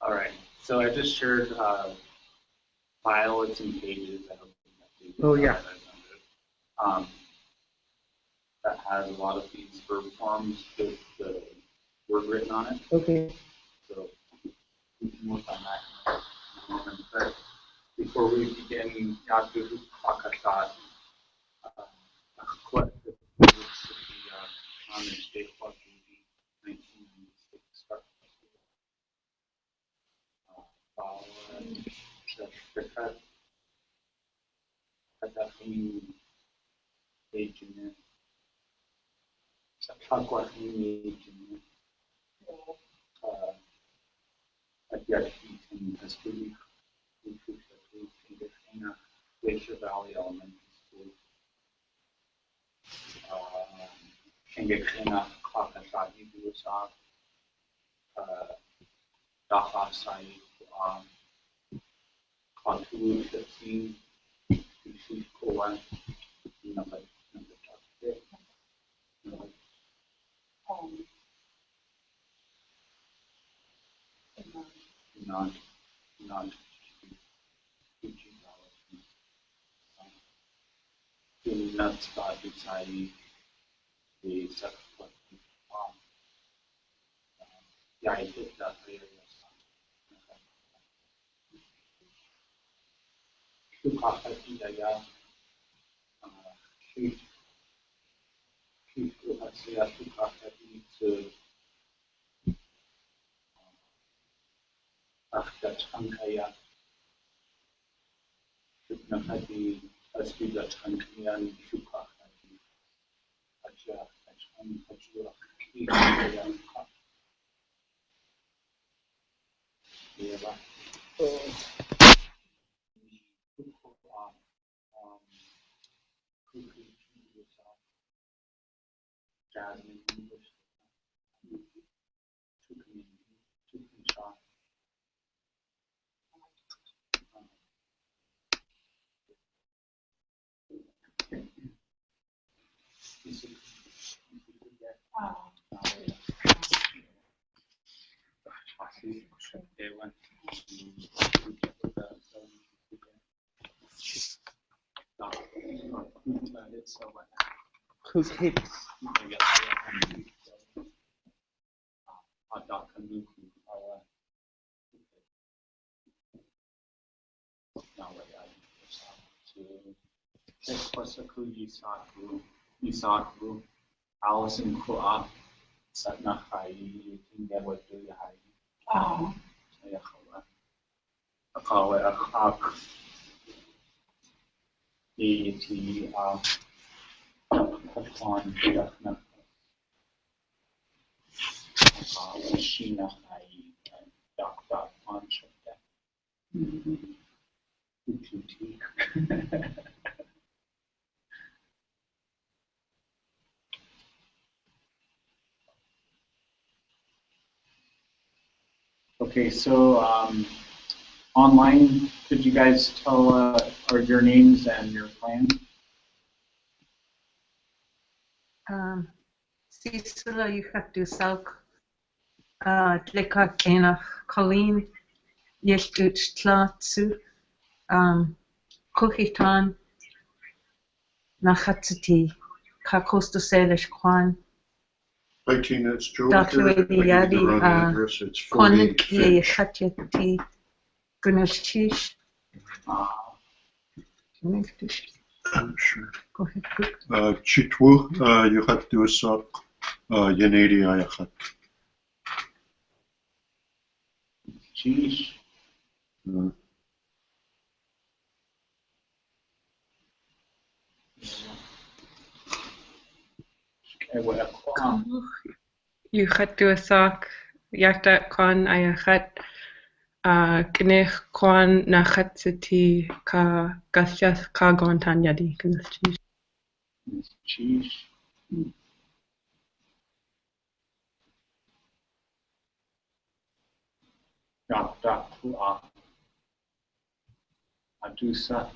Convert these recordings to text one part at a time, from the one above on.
All right. So I just shared files and pages. I hope you Oh, yeah. That has a lot of these verb forms with the word written on it. Okay. So we can work on that. But before we begin, Yadu Pakasat, what the on the state what the 1996 start. Dekat ini agent, apa ini agent, ada in history, in Glacier Valley Elementary School, Kengekena Kakasadi Busa, Daha Sai, Katu 15, Kowan, number not teaching in nuts body side the subsequent yeah, I did that area. Kukakati daya Kukakasiya Kukakati to Achtachankaya Shuknakati Asbida Chankayan Shukakati Acha Achan Achura Kikayan Eva Jasmine English Shot Okay. Ekwasaku Isaku, Allison Kua, Satnachai, Tingawato Yahai, Akawa Akak, Eti Akon, Yakna, Shina Hai, Dak Panchata, Ututi. Okay, so online, could you guys tell your names and your plan? Cecil, you have to salk. Tleka Kenach Colleen, Yeshut Tlatsu, Kukitan, Nachatsati, Kakosta Salish Kwan. Hi Tina, it's Joe Dr. here. I gave you the wrong address. It's 48 Kwan Yeshati, Gunashish. Sure. Go ahead, quick. Chitwu, you have to do a sock. Yanedi Ayachat. Sheesh. You had to a sock, Yakta Kwan Ayachat, Knech Kwan Nachatsati Ka Gasyas Ka Gontan Yadi, Sheesh. Kua. Adusa.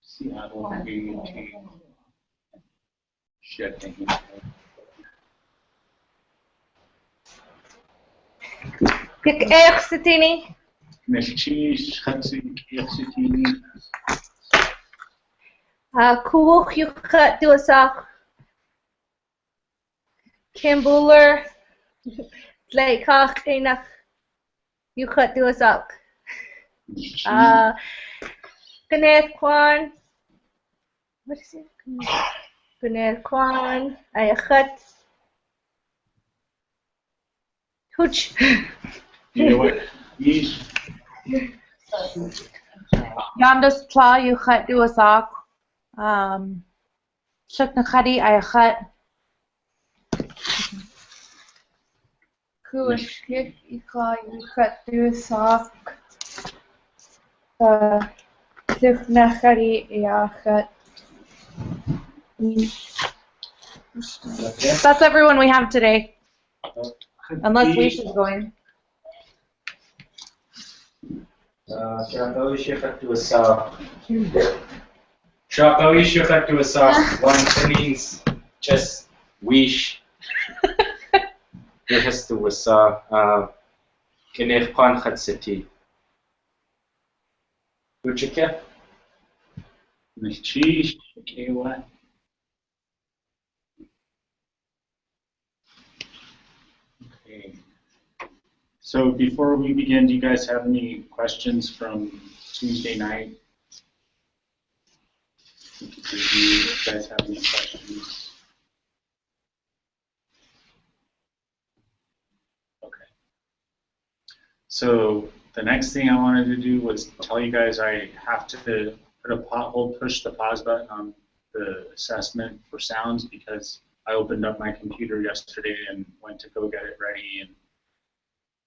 Seattle, BT. Shedding. Kijk, Sitini. Meshish, Hatsiki, Kuwuk, you cut do a sock. Kimbuller. Like, enough. You cut do a sock. Ganeth Kwan. What is it? Ganeth Kwan. I cut. Hooch. You know what? Yeesh. Yondas Tla, you cut do a sock. Shuknakadi, I cut. Kush, you cut do a sock. Shuknakadi, I cut. That's everyone we have today. Unless Wish is going. Shakawish يخدت وساق one means just wish يخدت وساق كنيخ قان خد ستي وشكا Meshish, Kawa. Okay. So before we begin, do you guys have any questions from Tuesday night? Do you guys have any questions? Okay. So the next thing I wanted to do was tell you guys I have to push the pause button on the assessment for sounds because I opened up my computer yesterday and went to go get it ready, and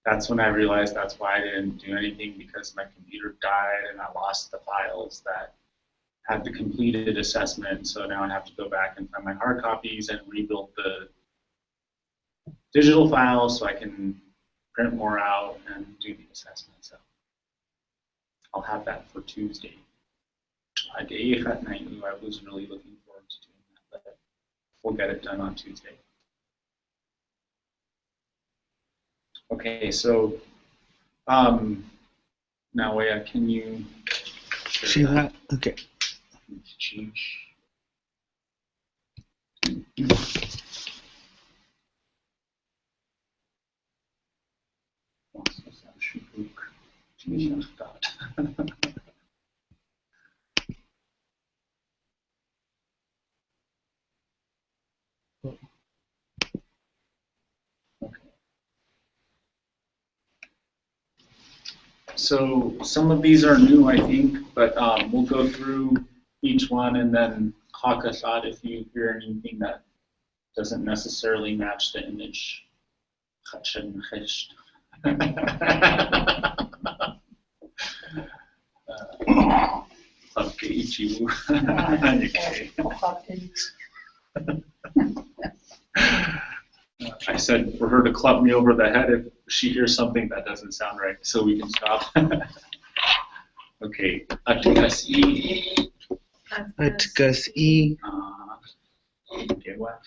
that's when I realized that's why I didn't do anything, because my computer died and I lost the files that had the completed assessment. So now I have to go back and find my hard copies and rebuild the digital files so I can print more out and do the assessment. So I'll have that for Tuesday. I was really looking forward to doing that, but we'll get it done on Tuesday. Okay, so now, can you share that? Okay. Change. So some of these are new, I think, but we'll go through each one and then hakasat if you hear anything that doesn't necessarily match the image. Okay. I said for her to club me over the head if she hears something that doesn't sound right, so we can stop. Okay. Atukasi. Atkasi. Okay, what?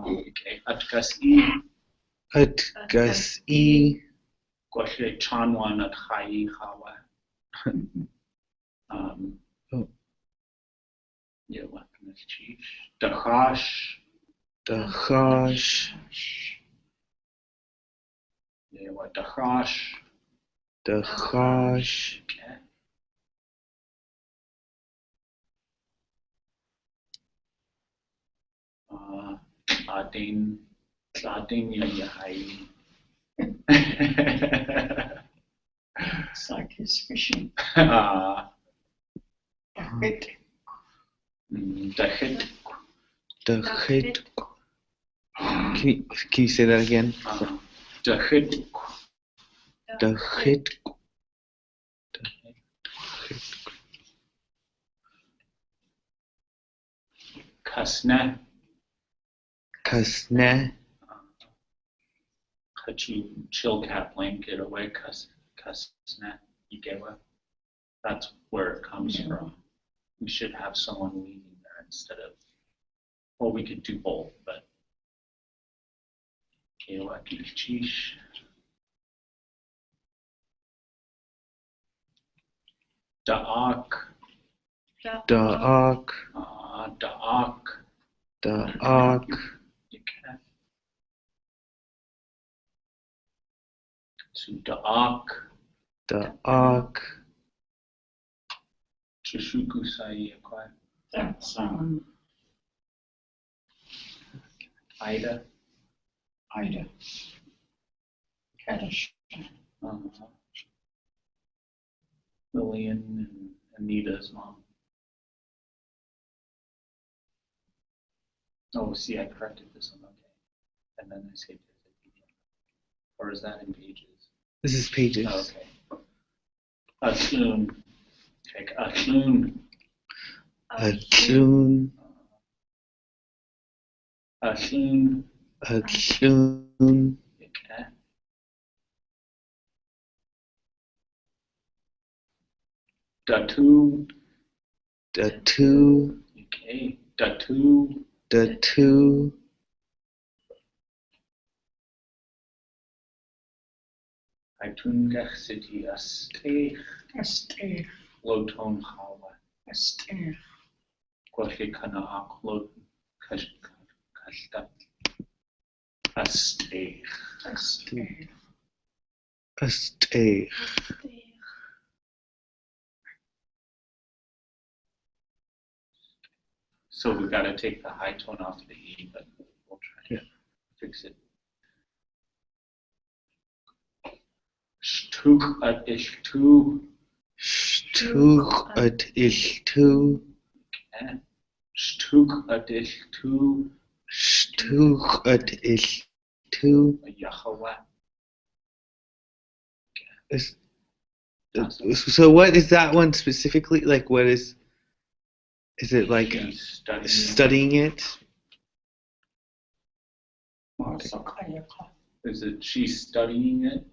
Okay. Atukasi. Atkasi. Kwashe chanwan at hai hawa. Yeah, what can this chief? Dahash. Dahash. Yeah, what dahash. Dahash. Okay. Adin yahai. It's like his fishing. Dahit. Dahit. Can you say that again? Dahit. Dahit. Kasna. Kasne. Kachi chill cat blanket away. Kasna. Igewa. That's where it comes from. We should have someone leading there instead of, well, we could do both, but. Kewa Kichish. Da'ak. Da'ak. Da'ak. Da'ak. Okay. So Da'ak. Da'ak. Chishuku Saiyakwa. That's Ida. Ida. Kaddish. Lillian and Anita's mom. Oh, see, I corrected this one, okay. And then I saved it as a PDF. Or is that in pages? This is pages. Oh, okay. Atun. Take Atun. Atun. Atun. Atun. Okay. Datu. Datu. Okay. Datu. Datu. Aitungach City Aste. Esther. Loton Hawa. Esther. Kwashe Kanaak Lot Kashta. Aste. Esther. Aste. So we got to take the high tone off the E, but we'll try to fix it. Shtuk at ishtu. Shtuk at ishtu. Shtuk at ishtu. Shtuk at ishtu. Yahweh. So what is that one specifically? Like what is it like studying it? Is it she's studying it?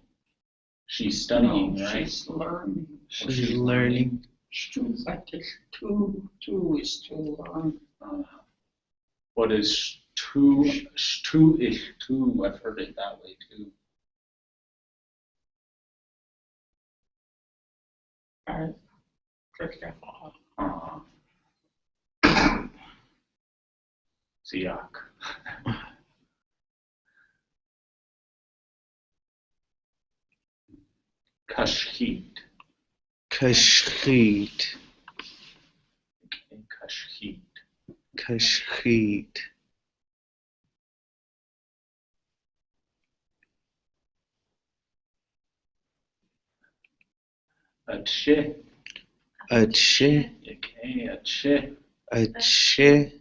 She's studying, No, right? she's learning. She's learning. Stu like this. Two is to learn. What is stu is two? I've heard it that way too. Siak. Kashhit. Kashhit. Okay, Kashhit. Kashhit. Atshe. Atshe. Okay, Atshe. Atshe.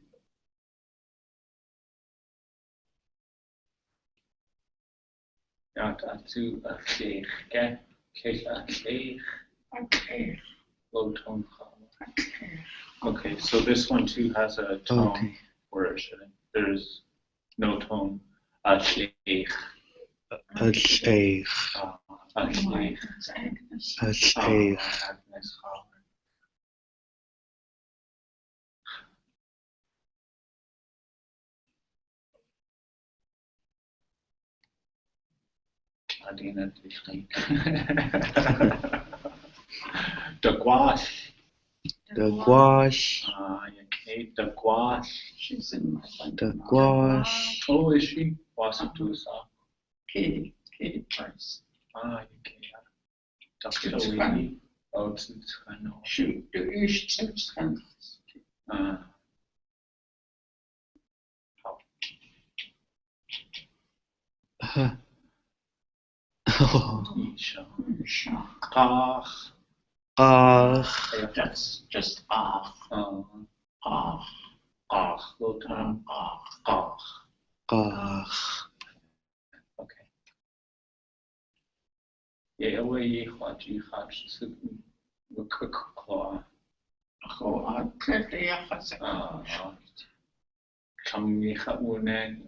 Atsu Atshe. Okay, Atshe. Okay. Low tone. Okay, so this one too has a tone Okay. where it shouldn't. There's no tone. Atshe. Atshe. Atshe. Atshe. Agnes. Adina Tishnik. The gouache. The gouache. Okay, the gouache. She's in my The gouache. Oh, is she? Wasatusa. Katie Price. Okay. Dakshawi. Oh, it's kind of. Shoot, du ist selbstständig. Isha. Shock. Kach. That's just ah. Low tone. Kach. Okay. Yeah, away ye hot you hot cook claw. Go clearly a hasek. Come ye hot one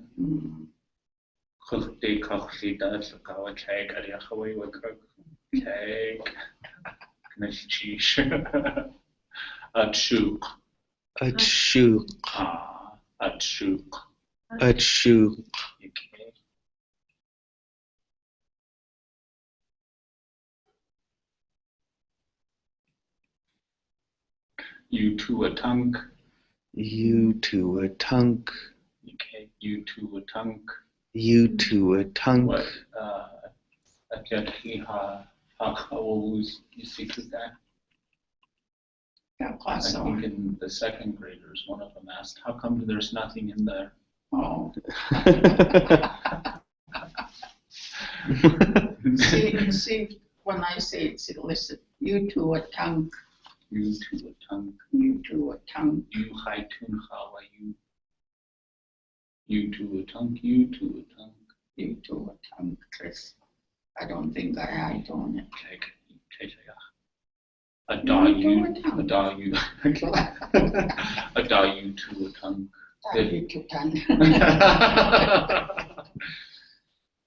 cook the coffee that's a cow cake at your away with cook cake. Nice cheese. Atshuk. Atshuk. Atshuk. Atshuk. Okay. You to a tongue. You to a tongue. Okay. You to a tongue. You to a tongue. What? You see that? I think in the second graders, one of them asked, "How come there's nothing in there?" Oh. See, when I say it's illicit, you to a tongue. You to a tongue. You to a tongue. You high tune how you. You to a tongue. You to a tongue. You to a tongue, Chris. I don't think I on it. Take a dog you. A dog you. A dog you to a tongue. You to tongue.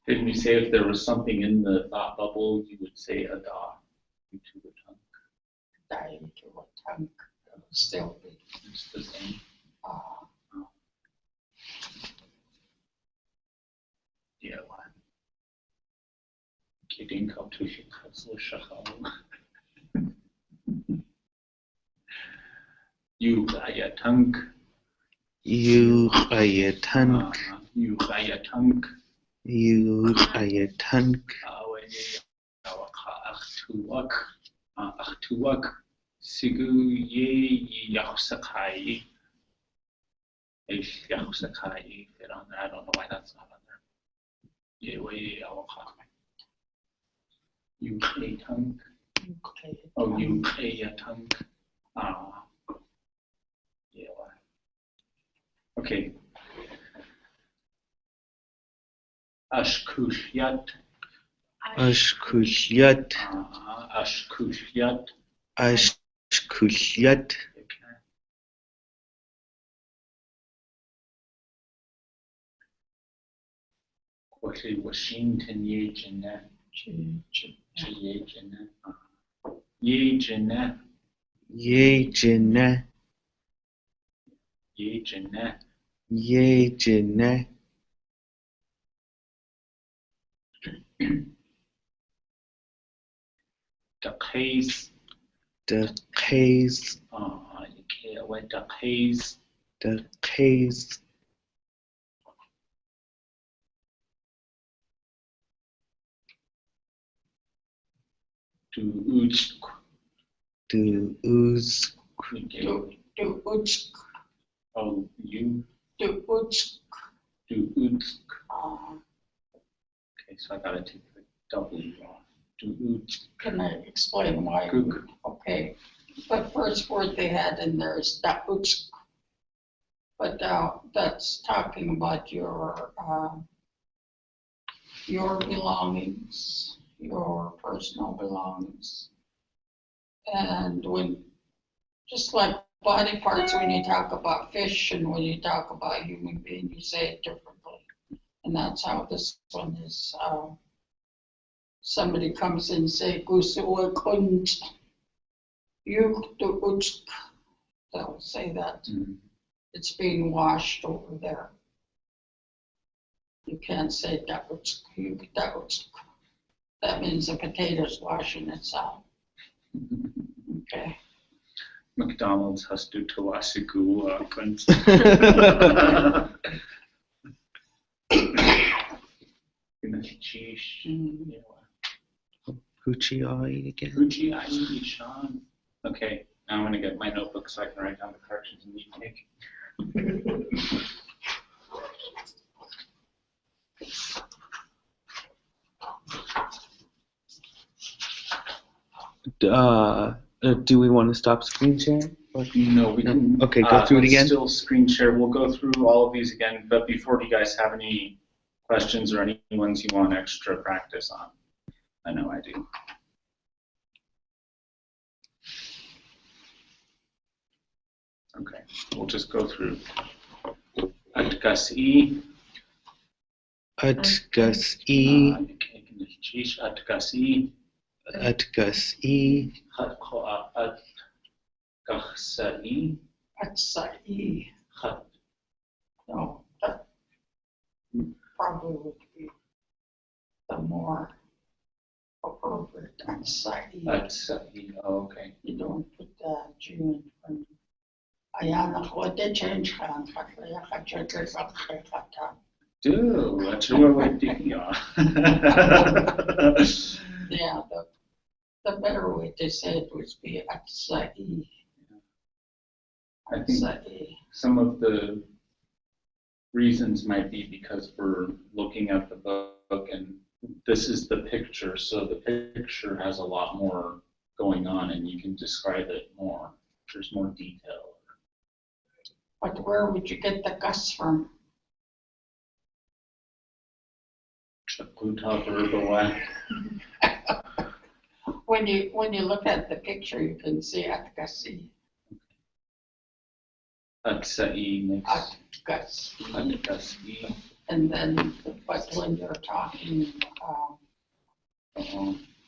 Didn't you say if there was something in the thought bubble, you would say a dog you to a tongue? Die to a tongue. Still be. It's the same. Yeah, why? Kidding, how to hit so shahal. You a tongue. You a tongue. You a tongue. You a tongue. Achtuak. Sigu ye yahsakai. Yahsakai. I don't know why that's not on there. Ye awaka. You a tongue. Oh, you a tongue. Yeah. Okay. Ashkushyat. Ashkushyat. Ashkushyat. Ashkushyat. Okay. Kwasi Washington Yejana. Yejana. Yejana. Yejana. Yejana. Yejana. Daqays. Daqays. Okay, what daqays? Daqays. Du Utsk. Du Uz. Do Utsk. Oh, you. Do Utsk. Du Utsk. Uh, Okay, so I gotta take the W off. Du Utsk. Can I explain why? Kuk. Okay. The first word they had in there is da Utsk. But that's talking about your belongings, your personal belongings. And when, just like body parts, when you talk about fish and when you talk about human being, you say it differently. And that's how this one is. Somebody comes in and say, "Gusuwa kunt, you do utsk." They'll say that. Mhm. It's being washed over there. You can't say da utsk, you da utsk. That means the potato's washing itself. Okay. McDonald's has to Tawasiku Kunst. Gucci again. Gucci, I need Sean. Okay, now I'm gonna get my notebook so I can write down the corrections and you take. Do we want to stop screen sharing? No, we can. Okay, go through it let's again. Still screen share. We'll go through all of these again, but before, do you guys have any questions or any ones you want extra practice on? I know I do. Okay, we'll just go through. Atgasi. Atgasi. Atgasi. Atgasi. Atgasi. Atsai. No, that probably would be the more appropriate. Atsai. Atsai. Oh, okay. You don't put the G in front. Ayan ako, de change kan kaya kajete sa kata. Dude, that's your way of thinking. Yeah, the better way to say it would be Atsai. I think some of the reasons might be because we're looking at the book and this is the picture, so the picture has a lot more going on and you can describe it more. There's more detail. But where would you get the gus from? When you look at the picture, you can see Atkasi. Atsai makes Atkasi. And then, but when you're talking,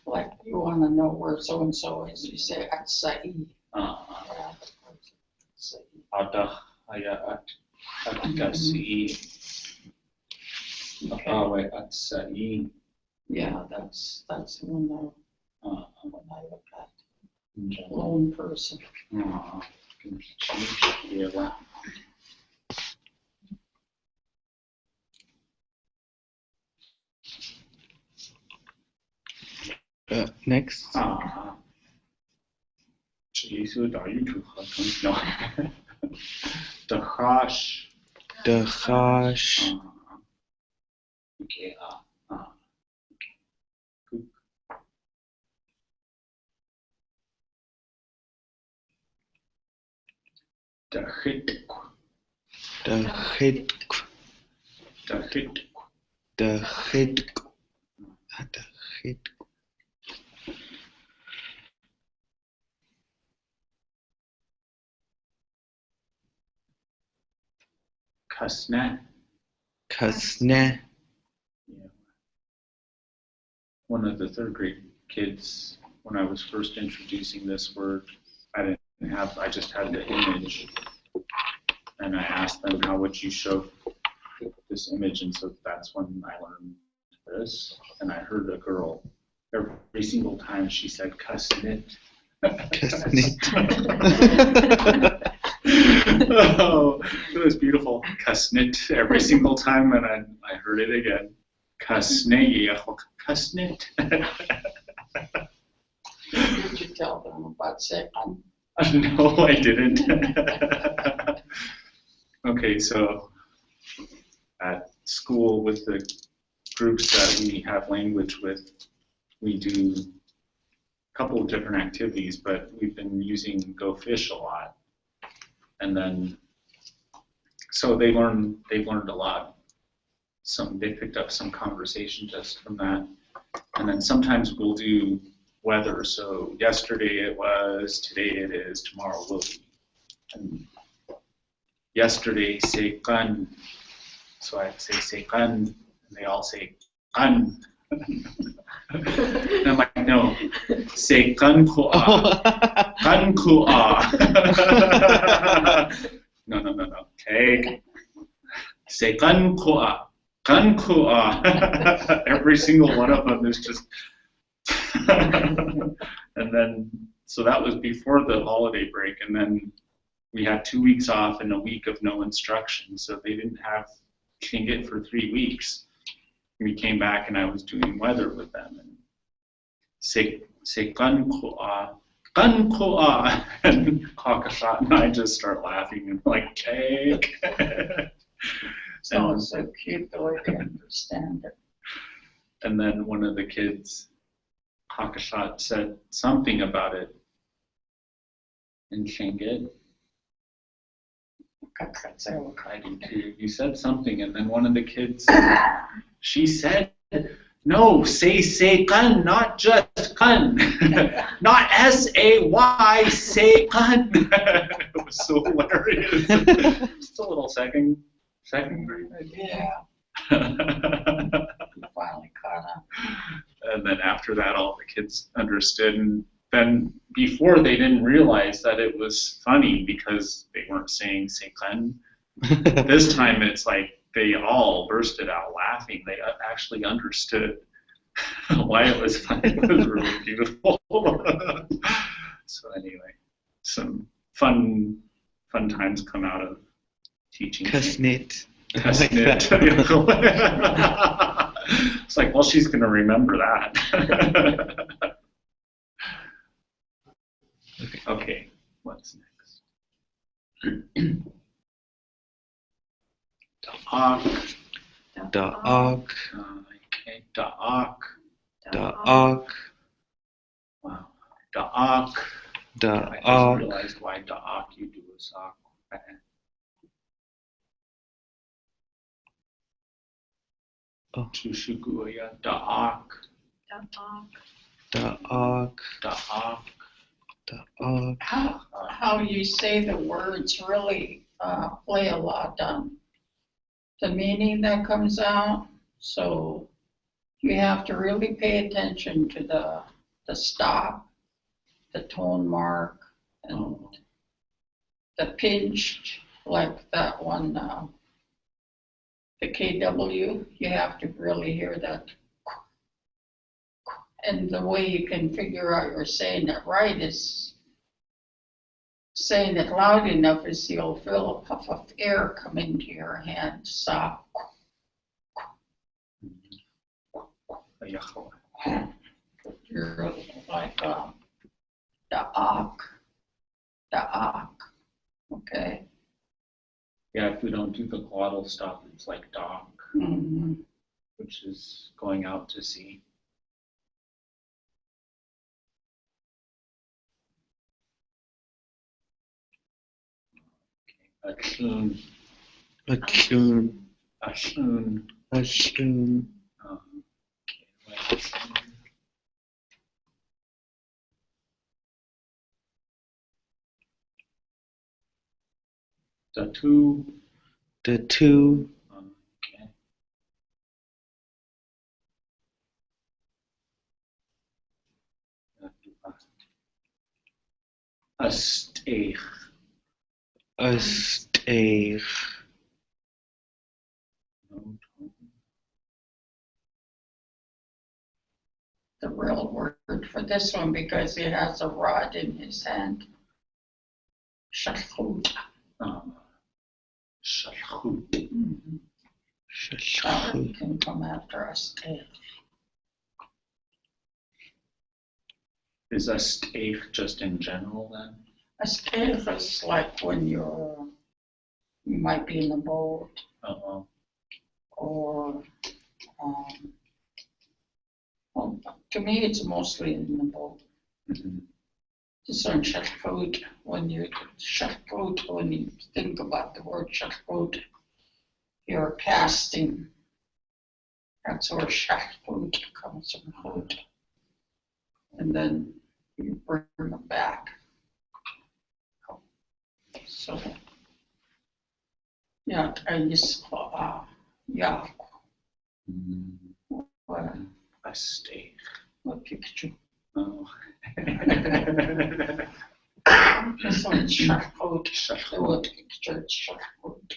like you want to know where so and so is, you say Atsai. Atkasi. Oh wait, Atsai. Yeah, that's the one when I look at lone person. Next. The hash. The hash. Okay. The hit. The hit. The hit. The hit. The hit. Kasne. Kasne. Yeah. One of the third grade kids, when I was first introducing this word, I just had the image, and I asked them, how would you show this image? And so that's when I learned this, and I heard a girl, every single time she said, kasnit. Kasnit. Oh, it was beautiful. Kasnit every single time, and I heard it again. Kasnit. you tell them about Sekan? No, I didn't. Okay, so at school with the groups that we have language with, we do a couple of different activities, but we've been using Go Fish a lot. And then, so they've learned a lot. They picked up some conversation just from that. And then sometimes we'll do weather. So yesterday it was, today it is, tomorrow will be. And yesterday, say kan. So I say kan, and they all say kan. And I'm like, no, say kan ku'a. Kan ku'a. No. Take. Say kan ku'a. Kan ku'a. Every single one of them is just. And then, so that was before the holiday break, and then we had 2 weeks off and a week of no instruction, so they didn't have Tlingit for 3 weeks. We came back and I was doing weather with them, and say kan ku'a, and Kakashat and I just start laughing and like, take. So it's so cute the way they understand it. And then one of the kids, Kakashat, said something about it in Tlingit. I do too. You said something, and then one of the kids, she said, no, say kan, not just kan. Not S-A-Y, say kan. It was so hilarious. Just a little second grade. Yeah, finally caught up. And then after that, all the kids understood. And then before, they didn't realize that it was funny because they weren't saying "sekan." This time, it's like they all bursted out laughing. They actually understood why it was funny. It was really beautiful. So anyway, some fun times come out of teaching. Kasnit. Kasnit. It's like, well, she's going to remember that. Okay, what's next? Da'ak. Da'ak. Okay, da'ak. Da'ak. Wow. Da'ak. I just Da'ak. realized why da'ak you do a sock. Oh. Tushuguya. Da'ak. Da'ak. Da'ak. Da'ak. How you say the words really play a lot on the meaning that comes out. So you have to really pay attention to the stop, the tone mark, and the pinch, like that one, the KW. You have to really hear that. And the way you can figure out you're saying it right is saying it loud enough is you'll feel a puff of air come into your hand. Stop. You're like da'ak. Okay. Yeah, if we don't do the glottal stop, it's like da'ak, Mm-hmm. which is going out to sea. Ashun. Achun. Ashun. Achun. Datu. The two. Okay. Asteich. Asteich. The real word for this one because he has a rod in his hand. Shachut. Shachut. Mm-hmm. Shachut. Can come after us. Is a stave just in general then? A stave is like when you might be in a boat or, well, to me, it's mostly in the boat. It's on shachut. When you think about the word shachut, you're casting. That's where shachut comes from, hut. And then you bring them back. So, yeah, I use yeah. A stave. A picture. Oh. This one's shachut. The word picture is shachut.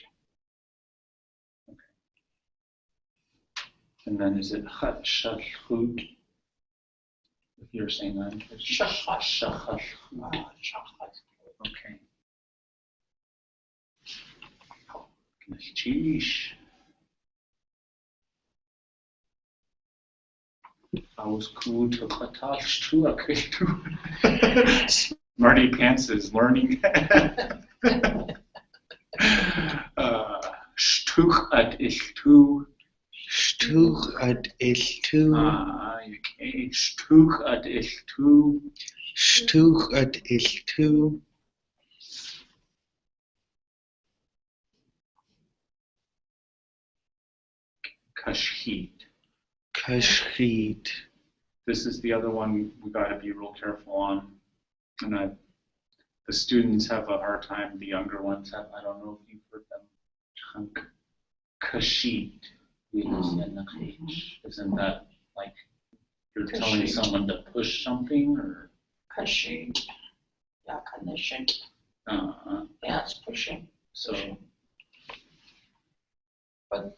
And then is it chat shachut? If you're saying that. Shachat. Shachat. Shachat. Okay. Sheesh. I was cool to Katash too. Okay, too. Smarty Pants is learning. Shtuch at ishtu. Shtuch at ishtu. Okay. Shtuch at ishtu. Shtuch at ishtu. Kashhit. Kashhit. This is the other one we got to be real careful on. And the students have a hard time, the younger ones have, I don't know if you've heard them. Chunk. Kashhit. Isn't that like you're telling someone to push something or? Kashhit. Yeah, kanishit. Yeah, it's pushing. So. Pushing. But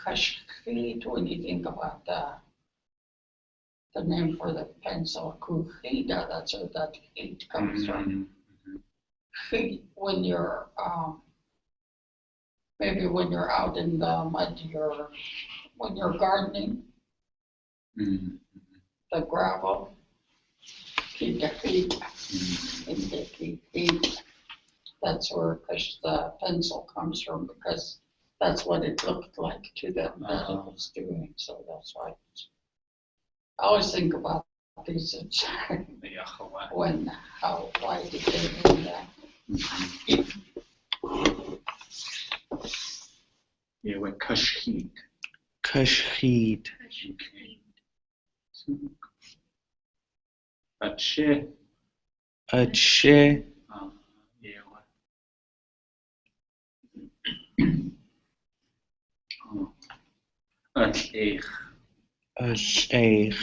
kashhit, when you think about the name for the pencil, kuhida, that's where that heat comes from. Heat, when you're, maybe when you're out in the mud, when you're gardening, the gravel, keep the heat, that's where the pencil comes from, because that's what it looked like to them that it was doing. So that's why I always think about these why did they do that? Yeah, with kashhit. Kashhit. Ache. Ache. Acheich. Acheich.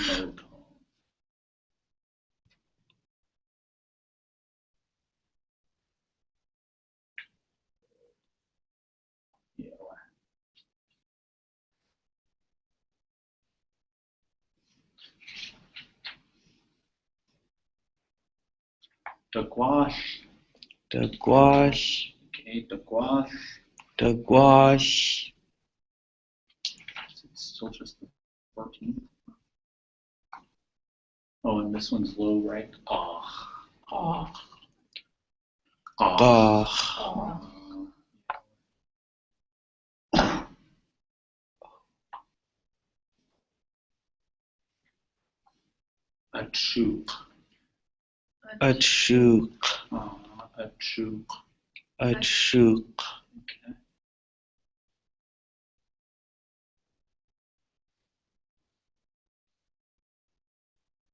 The gouache. The gouache. Okay, the gouache. The gouache. It's still just the 14th. Oh, and this one's low, right? Achuk. Achuk. Achuk. Achuk. Okay.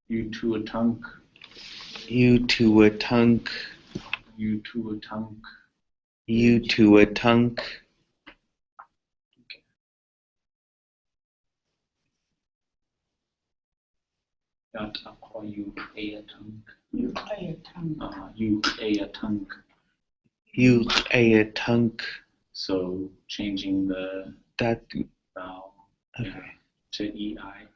You to a tunk. You to a tunk. You to a tunk. You to a tunk. That aqua you a tunk. You play a tongue. You a tunk. You a tunk. So changing the that vowel okay. To EI.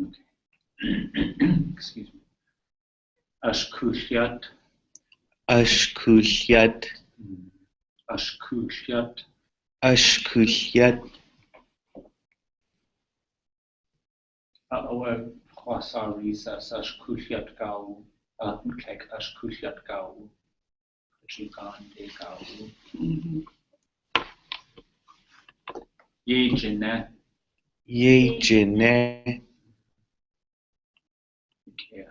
Okay. Excuse me. Ashkushyat. Ashkushyat. Ashkuliat. Ashkuliat. Khwasarisa ashkuliat gau. Kek ashkuliat gau. Chikan de gau. Ye jene. Ye jene. Okay.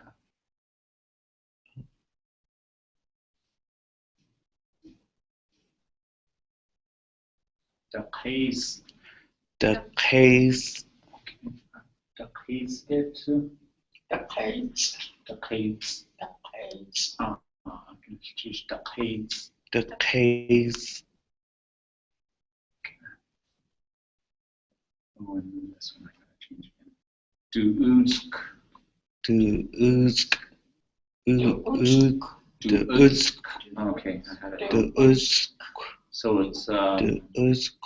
The case. The case. The case it. The cage. The case. The cage. The case. The case. Oh, and this one I gotta change again. Do uzk. To uzk. Uzk. The uzk. Okay, I had it. The uzk. So it's The uzk.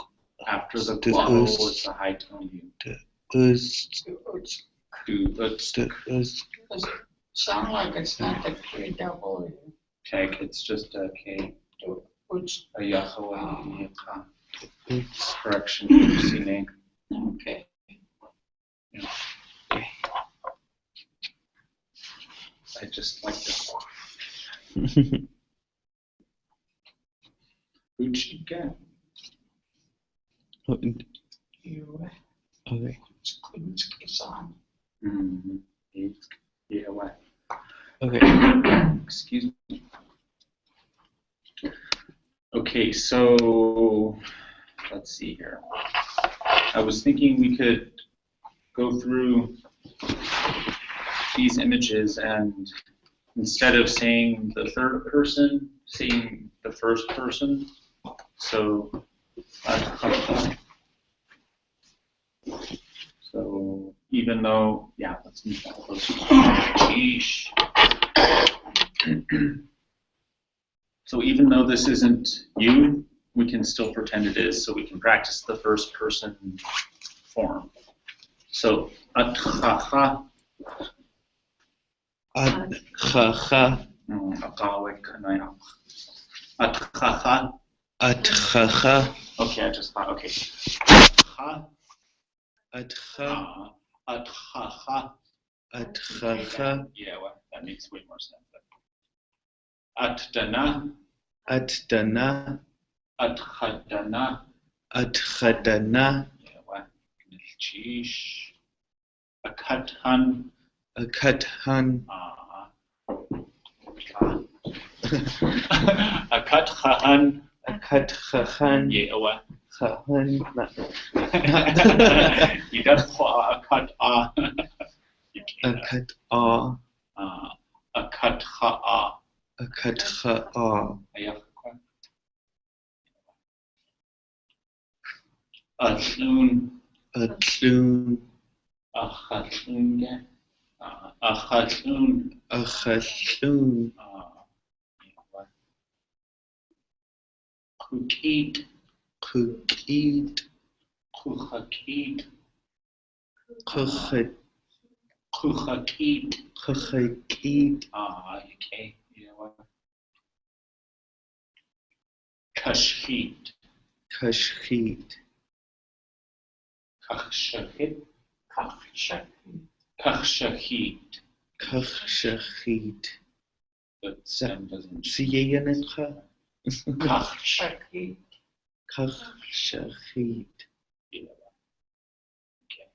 after the the glottal, uzk. it's the high tone view. The uzk. Uzk. Do uzk. The uzk. Does it sound like it's not the KW? Keg, it's just a K. Do uzk. A Yahweh. Uzk. Correction for Sine. Okay. I just like the Uchika. You. Okay. Uzk is on. Yeah, what? Okay. Excuse me. Okay, so let's see here. I was thinking we could go through these images and instead of saying the third person, saying the first person. So, so even though, yeah, let's move that closer. Sheesh. So even though this isn't you, we can still pretend it is, so we can practice the first person form. So, atchacha. Atchacha. Atchacha. Atchacha. Okay, I just thought, okay. Atcha. Atchacha. Atchacha. Yeah, well, that makes way more sense. Atdana. Atdana. Atchadana. Atchadana. Yeah, well, sheesh. Akathan. Akathan. Akatchahan. Akatchahan. Yeah, well. Chahan. You got akat-a. Akat-a. Akatcha'a. Akatcha'a. Atlun. Atlun. Achatlunge. Achatlun. Achatlun. Kukit. Kukit. Kuchakit. Kuchit. Kuchakit. Kuchakit. Okay. Yeah, what? Kashhit. Kashhit. Kachshahit. Kachshahit. Kachshahit. Kachshahit. The stem doesn't. Siyanencha. Kachshahit. Kachshahit. Yeah. Okay.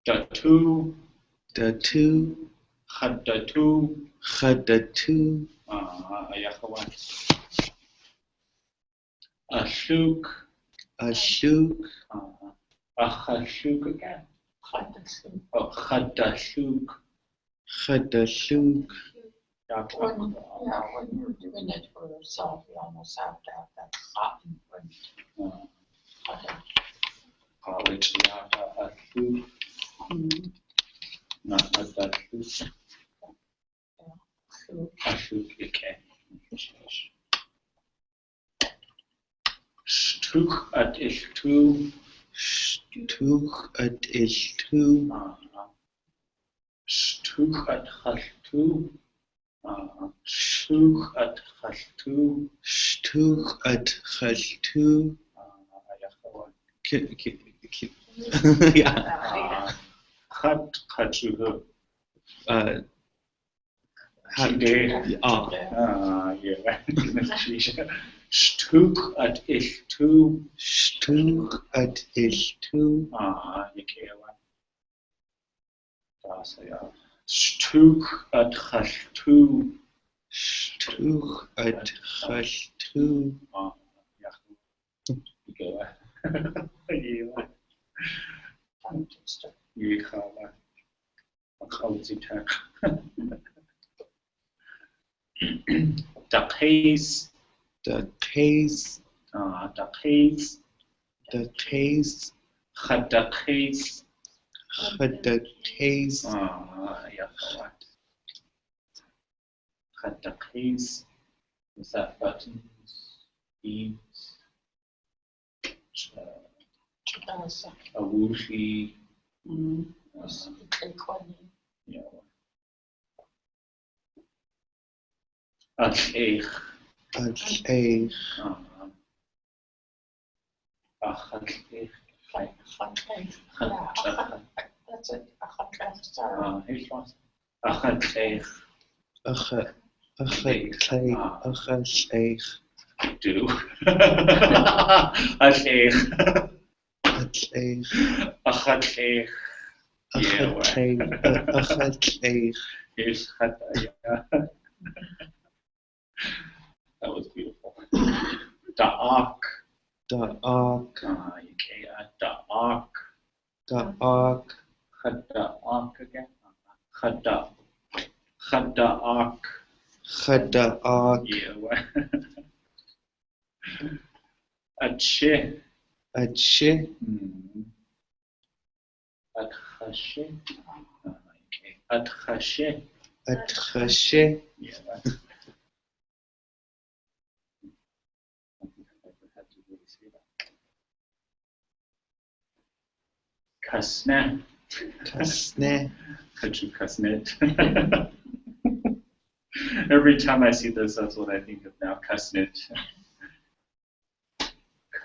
Datu. Datu. Chadatu. Chadatu. Ayachawan. Ashuk. Ashuk. Achashuk again. Chadashuk. Oh, Chadashuk. Chadashuk. When you're doing it for yourself, you almost have to have that hot in front. College. Not Chadashuk. Ashuk. Okay. Shtuk at ishtu. Shtuk at ishtu. Shtuk at chashtu. Shtuk Shtuch at Chashtu. Shtuch at Chashtu. Yeah. Chat Chachuhu. Today. Oh. Yeah. Shtuch at Ishtu. Shtuch at Ishtu. Shtuch at Chashtu. Shtuch at Chashtu. Daqais. The case. Daqais. The case. Chadaqais. The case. Chadaqais. Is that buttons? Beads? A whooshy. Yeah. Acheich. Acheich. Acheich. That's it. Acheich. Acheich. Do. Acheich. Acheich. Acheich. Acheich. That was beautiful. Da'ak. Da'ak. Da'ak. Da'ak. Chada'ak again. Chada'ak. Chada'ak. Yeah. Ache. Ache. Atchache. Atchache. Atchache. Yeah. Kasne. Kasne. Kachu kasnet. Every time I see this, that's what I think of now. Kasnet.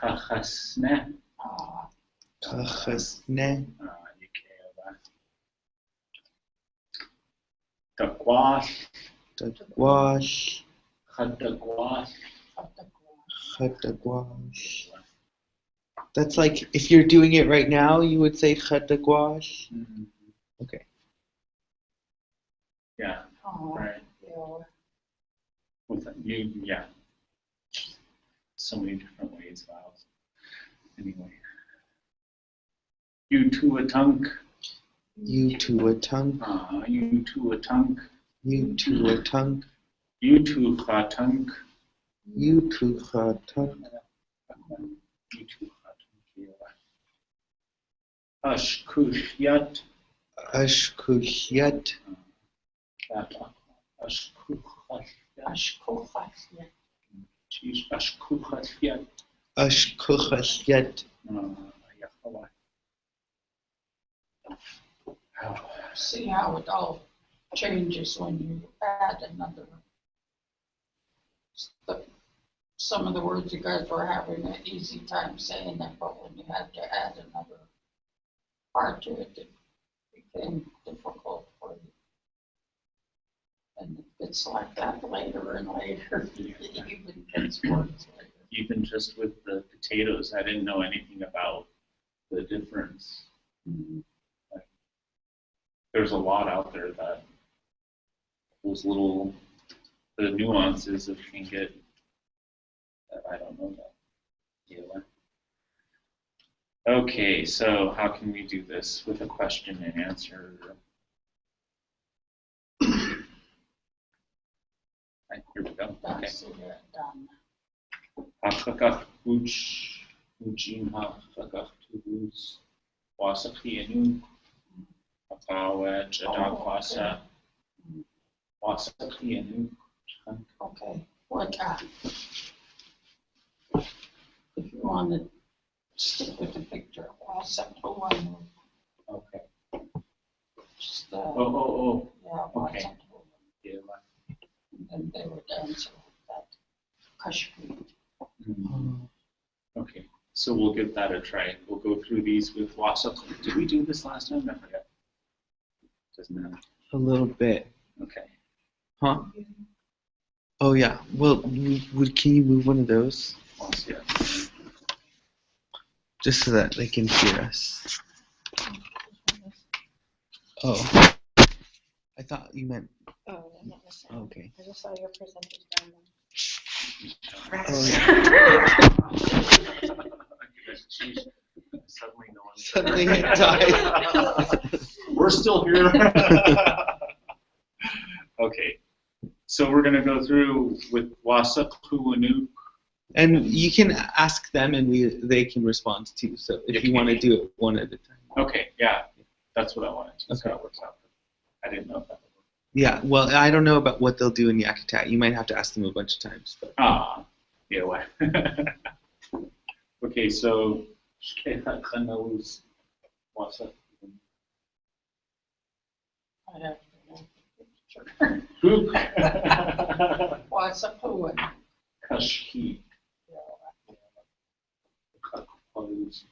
Kachasne. Kachasne. Dagwash. Dagwash. Chadagwash. Chadagwash. That's like, if you're doing it right now, you would say chadagwash. Okay. Yeah. Right. With you, yeah. So many different ways. Wow. Anyway. You to a tunk. You to a tunk. You to a tunk. You to a tunk. You to a tunk. You to a tunk. You to a Ashkushyat. Ashkushyat. Ashkuchashyat. Ashkuchashyat. See how it all changes when you add another. Some of the words you guys were having an easy time saying them, but when you had to add another part to it, it became difficult for you. And it's like that later and later. It even gets words later. Even just with the potatoes, I didn't know anything about the difference. Like, there's a lot out there that those little, the nuances of Tlingit that I don't know about. Yeah. Okay, so how can we do this with a question and answer? Right, here we go. Okay. Hakakach uch uchim hakakach tubus wasachienu akawa jadakwasa wasachienu. Okay, what if you want to stick with the picture, Okay. just Oh. yeah, Okay. yeah. And then they would answer that Kashmir. Okay, so we'll give that a try. We'll go through these with Wasa. Did we do this last time? I forget. Doesn't matter. A little bit. Okay. Huh? Oh yeah. Well, can you move one of those? Yeah. Just so that they can hear us. Oh. I thought you meant. Oh, not necessarily. Okay. I just saw your percentage down Suddenly no one. Suddenly it died. We're still here. Okay. So we're gonna go through with Wasa Kuanu. And you can ask them, and they can respond too. So if you want to do it one at a time. Okay. Yeah. That's what I wanted to. Okay. So that works out. I didn't know if that would work. Yeah. Well, I don't know about what they'll do in Yakutat. You might have to ask them a bunch of times. But. Yeah. What? Okay. So. Wasa. I have Hook. Wasapuan. Kashki.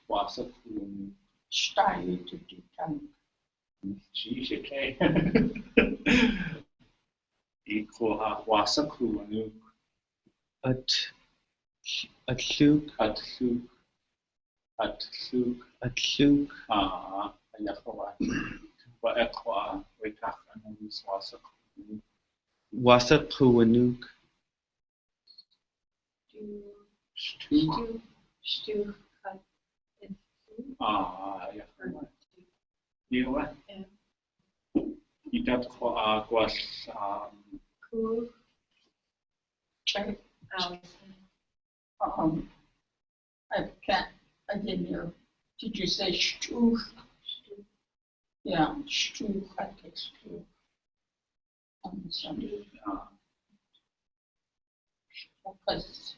Wasa Kuanu. Style to do tank. Geez, okay. Equal Wasa Kuanu. Atluk. Atluk. Ayahawa. Waekwa. Wekach Anus Wasa Kuanu. Wasa Kuanuk. Stu. Stu. Ayahawa. Yewa. Idat Gwas. Cool. Right. I didn't hear. Did you say Stu? Yeah, Stu. I take Stu. Because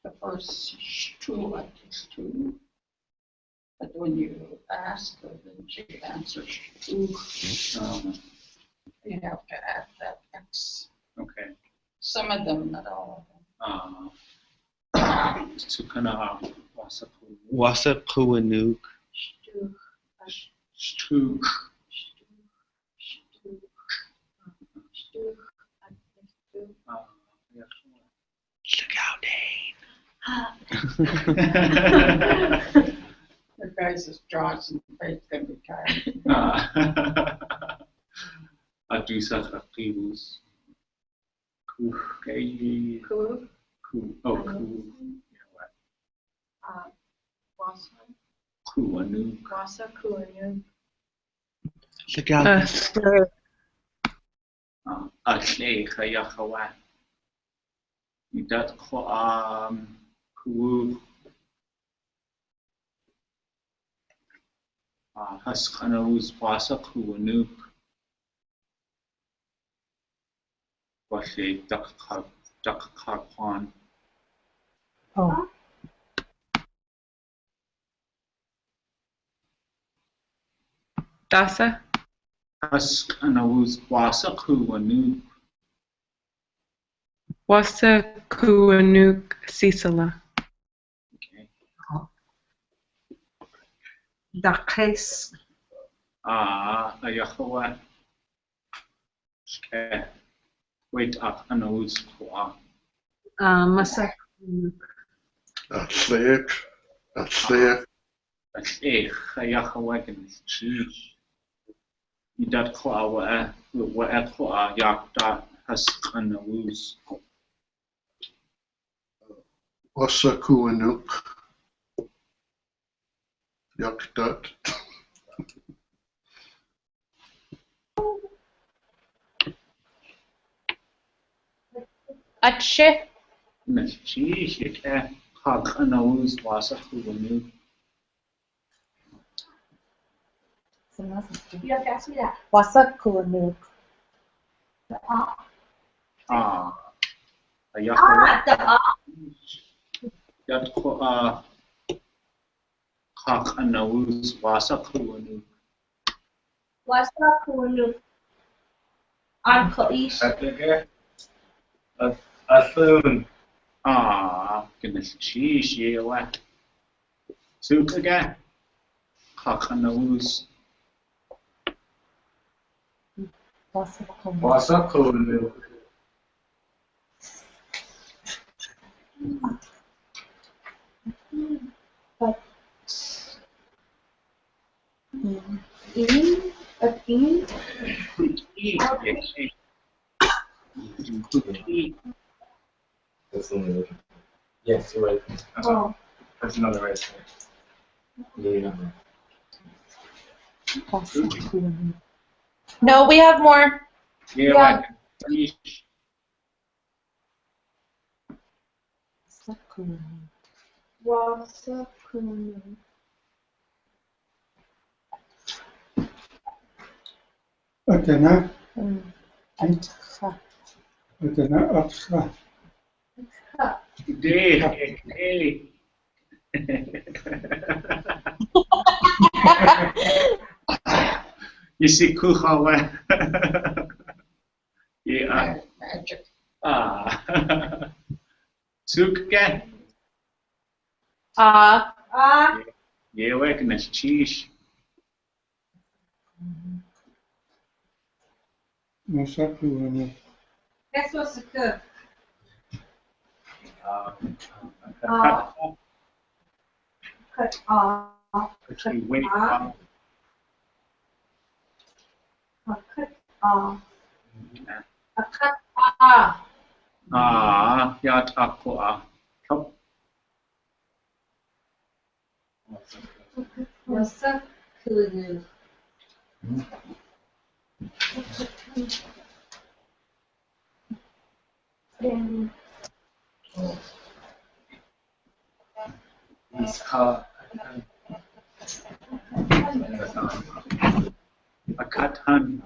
the first Stu, I take Stu. But when you ask her, then she answers Stu. You have to add that X. Okay. Some of them, not all Tukana Wasa Kuanu. Wasa Kuanuk. Stu. Look out, Dane. The guys' jaws and face can be tired. Adusa Kakibus. Kuhei. Cool. Oh, Ku. Wasa. Kuanu. Wasa Kuanu. Look out. Atle Kayahawa. Idat Ku. Haskanaus Wasa Kuanu. Washe Dakakwan. Oh. Dasa. Haskanaus Wasa Kuanu. Wasa Kuanuk Sisala. Okay. Dakes. Ayahawa. Wait up, Anaus Kwa. Masa. Atlek. Hayahawagan. Idat Kwa Waekwa Yakda Haskanaus. Wasa Kuanuk. Yakutat. Atshe. Geez, Hakanaus Wasa Kuanu. You have to ask me that. Wasa Kuanu. Ayahawa. Idat Kwa Hakanaus Wasa Kuanu. Wasa Kuanu. Arkoish. Athun. Ah, goodness, sheesh, yeah, what? Sukaga, Hakanus, Wasakulu. That's the only one. Yes, you're right. That's another right. Yeah. No, we have more. yeah, Yeah. what? Sheesh. Atana. Atana Atsra. Hey. You see, Kuhawa. Yeah. Magic. Ah. Sukaga, yeah, what? Goodness, sheesh. Masaku. That's what's good. Cut off. Okay, wait. Cut off. Cut Ah, ya takwa. Help. Masakunu. Akatan.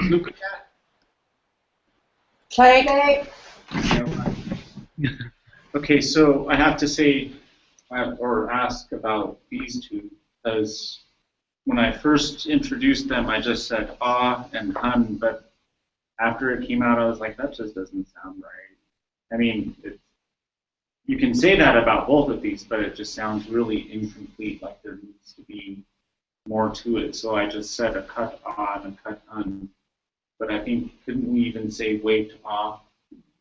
Look at that. Like, Okay, so I have to say or ask about these two because when I first introduced them, I just said ah and hun, but after it came out, I was like, that just doesn't sound right. I mean, you can say that about both of these, but it just sounds really incomplete, like there needs to be more to it. So I just said a cut on and a cut hun. But I think, couldn't we even say wait off,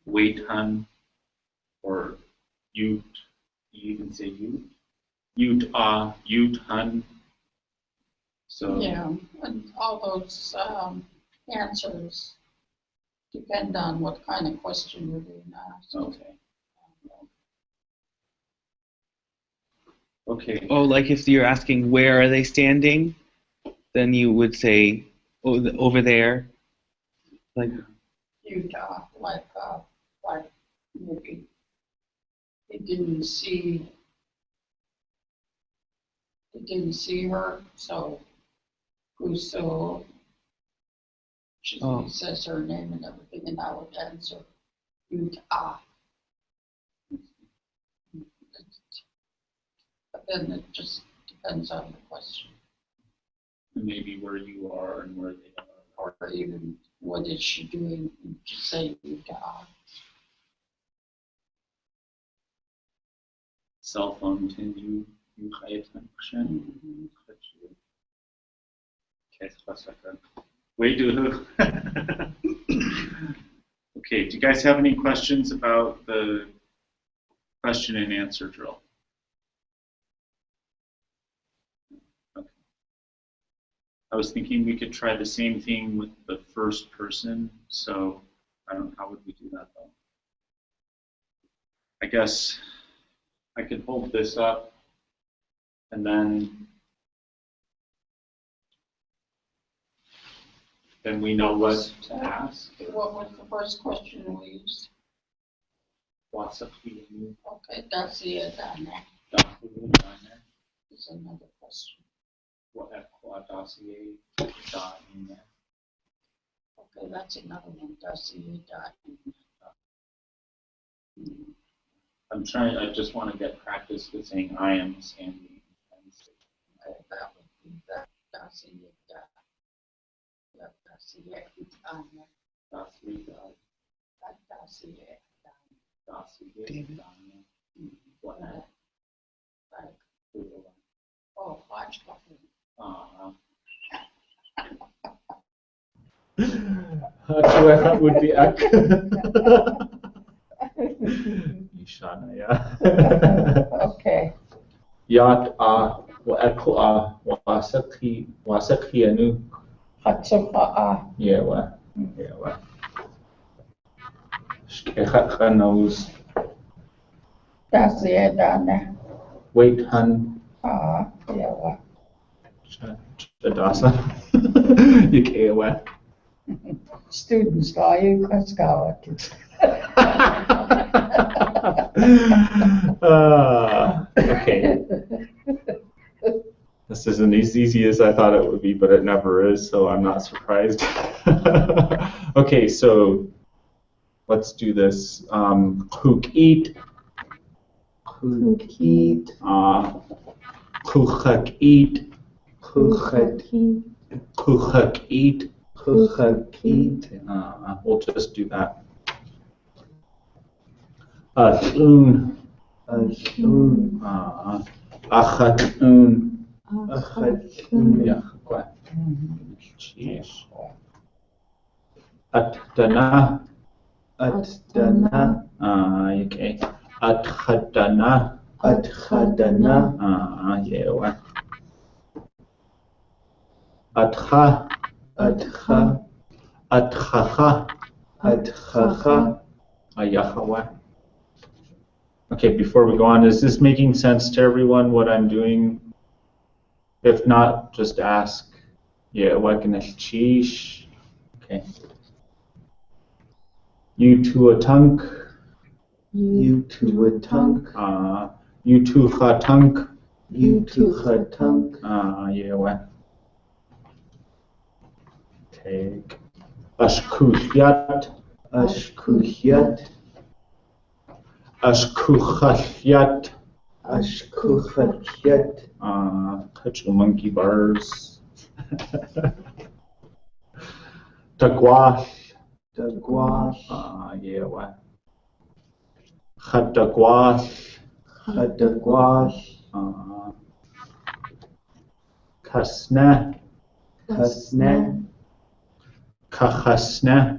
wait hun, or ute? You even say ute? Ute ute hun. So Yeah, and all those answers depend on what kind of question you're being asked. okay. Okay. Oh, like if you're asking where are they standing, then you would say over there. Like Utah, like maybe he didn't see her, so Guso, she Oh. says her name and everything, and I would answer Utah. But then it just depends on the question, Maybe where you are and where they are. or even what is she doing, just say Utah. Cell phone, can you pay attention? Wait, do Okay, do you guys have any questions about the question and answer drill? Okay. I was thinking we could try the same thing with the first person, so I don't know, how would we do that though? I guess I could hold this up and then we know what to ask. What was the first question we used? What's up here? Okay, that's the down there. Is another question. What dossier? Okay, that's another one. That's the dot. I'm trying, I just want to get practice with saying I am Sandy. Okay, that would be that. That's the dot. Yep, that's the down there. Oh, watch coffee. That would be ak. Ishana, yeah. Okay. Yat a wa aku a wasaki anu. Hatsupa'a. Yeah, wa. Shkechat knows. That's the end on there. Wait, hun. Yeah. Chadasa. Yikewa. Students call you Kaskawa. Okay. This isn't as easy as I thought it would be, but it never is, so I'm not surprised. Okay, so let's do this. Hook eat. Kuchak eat. Kuchak eat. We'll just do that. Atun. Achatun. Atdana. Okay. Atchadana. Yeah. Atcha. Atchacha. Ayahawa. Okay, before we go on, is this making sense to everyone what I'm doing? If not, just ask. Yeah, wakanashish. Okay. You to a tunk. You to chatunk. Yeah, what? Take. Ashkuhyat. Ashkuchyat. Catch the monkey bars. Tagwash. Yeah, what? Khadagwash. Kasna. Kachasna.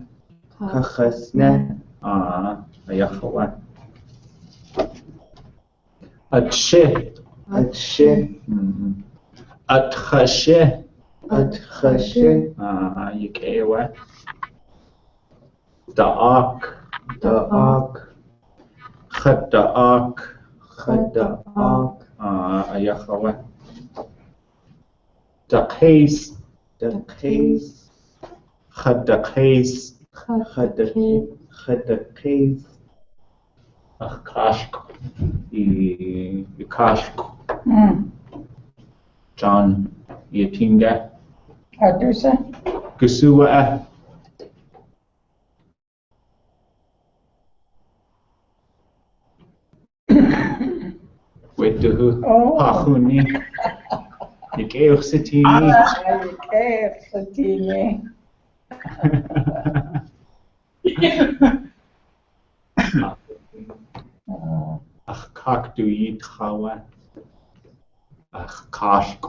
Ayahawa. Atshe. Atchashe. Yikewa. Da'ak. Khada'ak. Ayahawa. Daqais. Khadaqais. Kashk. Kashk. John. Yatinga. Hadusa. Kusuwa. Wetuhu. Pahuni. Yikeo Sitini. Ach kakdu yitchawa. Ach kashk.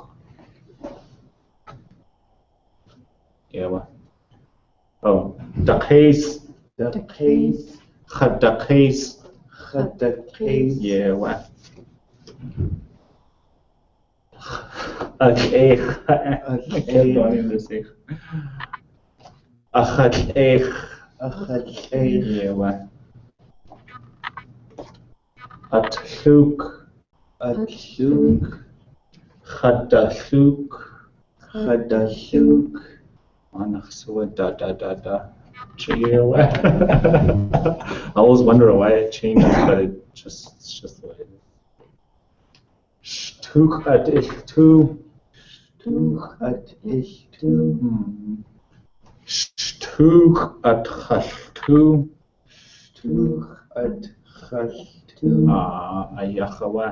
Yeah. Oh, Daqais. Khadaqais. Yeah, what? Yeah, what? Atluk. Khadashuk. Anachsua da. I always wonder why it changes, but it's just the way it is. Shtuk at ichtu. Shtuk at chashtu. Ayachawa.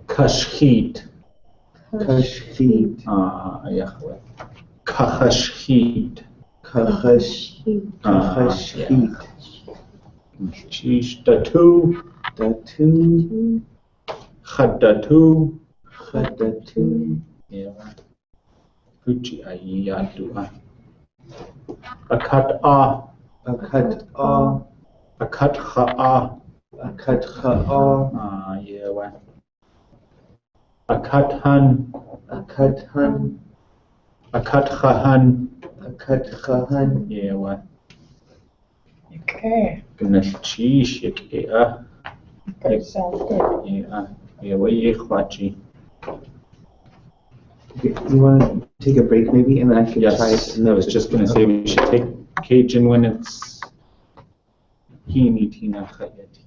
Kashchit. Ayachawa. Kachashchit. Kachashit. Chish datu. Datu. Khadatu. Khadatu. Yeah. Fuchi ayyatua. Akata. Akata. Akatha. Akatha. Yeah. Akathan. Akathan. Akathahan. Akathahan. Yeah. Okay, Gnachish yakea. okay, sounds good. Yeah. Yeah. Wayikhwachi. You want to take a break maybe, and then I can try it. Yes. I was just gonna say we should take Cajun when it's Hini Tina Khayati.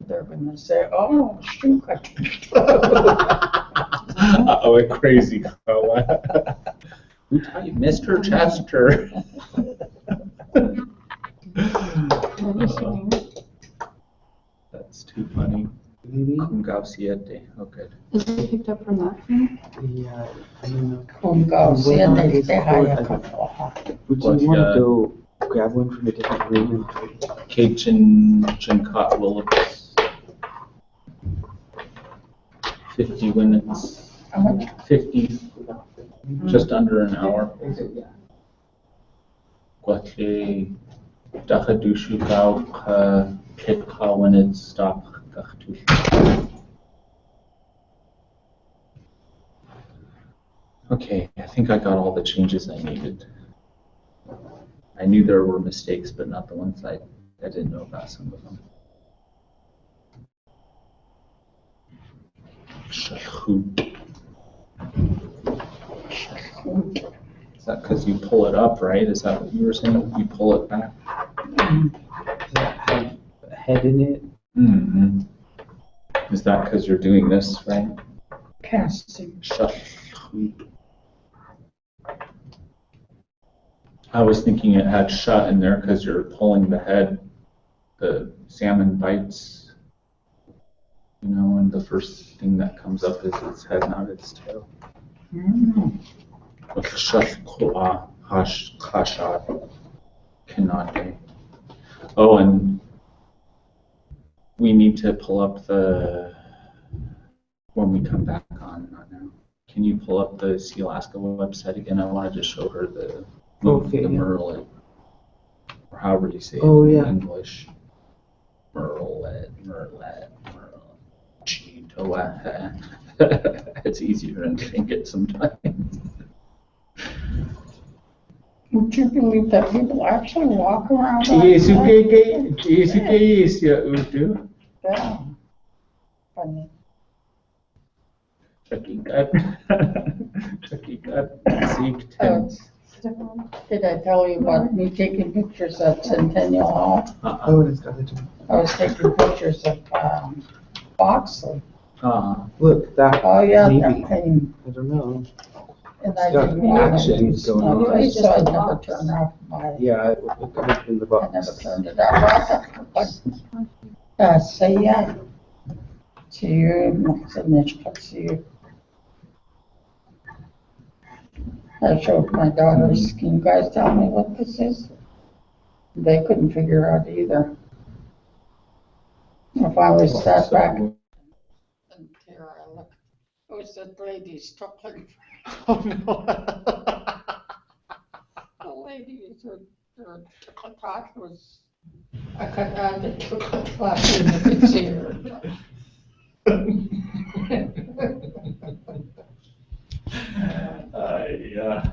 They're gonna say, oh, shoot. Oh, a crazy fella. Who taught you, Mr. Chester? That's too funny. Maybe? Kungausiete. Oh, good. Is it picked up from that phone? Yeah, I don't know. Kung gao siya na It's istehaya called- ka. Would What, you want yeah. to go grab one from a different room? Cajun Chinkat Willips. 50 minutes. How much? 50. Just under an hour. Guache Dakadushu Gau Pitka when it's stopped. Okay, I think I got all the changes I needed. I knew there were mistakes, but not the ones I didn't know about some of them. Shachut. Is that because you pull it up, right? Is that what you were saying? You pull it back? Does that have a head in it? Mm-hmm. Is that because you're doing this, right? Casting. Shachut. I was thinking it had shut in there because you're pulling the head. The salmon bites, you know, and the first thing that comes up is its head, not its tail. Oh, and we need to pull up the, when we come back on, not now. Can you pull up the Sea Alaska website again? I wanted to show her the Okay, the yeah. merlet, or however you say it Oh, in yeah. English. Merlet. Cheetoa. It's easier than Tlingit sometimes. Would you believe that people actually walk around? Yes, outside? yeah, Urdu. Yeah. Funny. Chakikat. Sikh. Did I tell you about me taking pictures at Centennial Hall? Oh, it's got it. I was taking pictures of Boxley. Look, that. Oh, yeah, maybe. that thing. I don't know. And It's I got didn't want action to going on. anyway, so I never turned off my, Yeah, it would look good in the I never box. turned it off. But, say yeah. To you, to you. I showed my daughters, can you guys tell me what this is? They couldn't figure out either. I finally sat back. And here I look, was that lady's talking. Oh no. The lady, her talk was, I could add the talk in the chair. Yeah.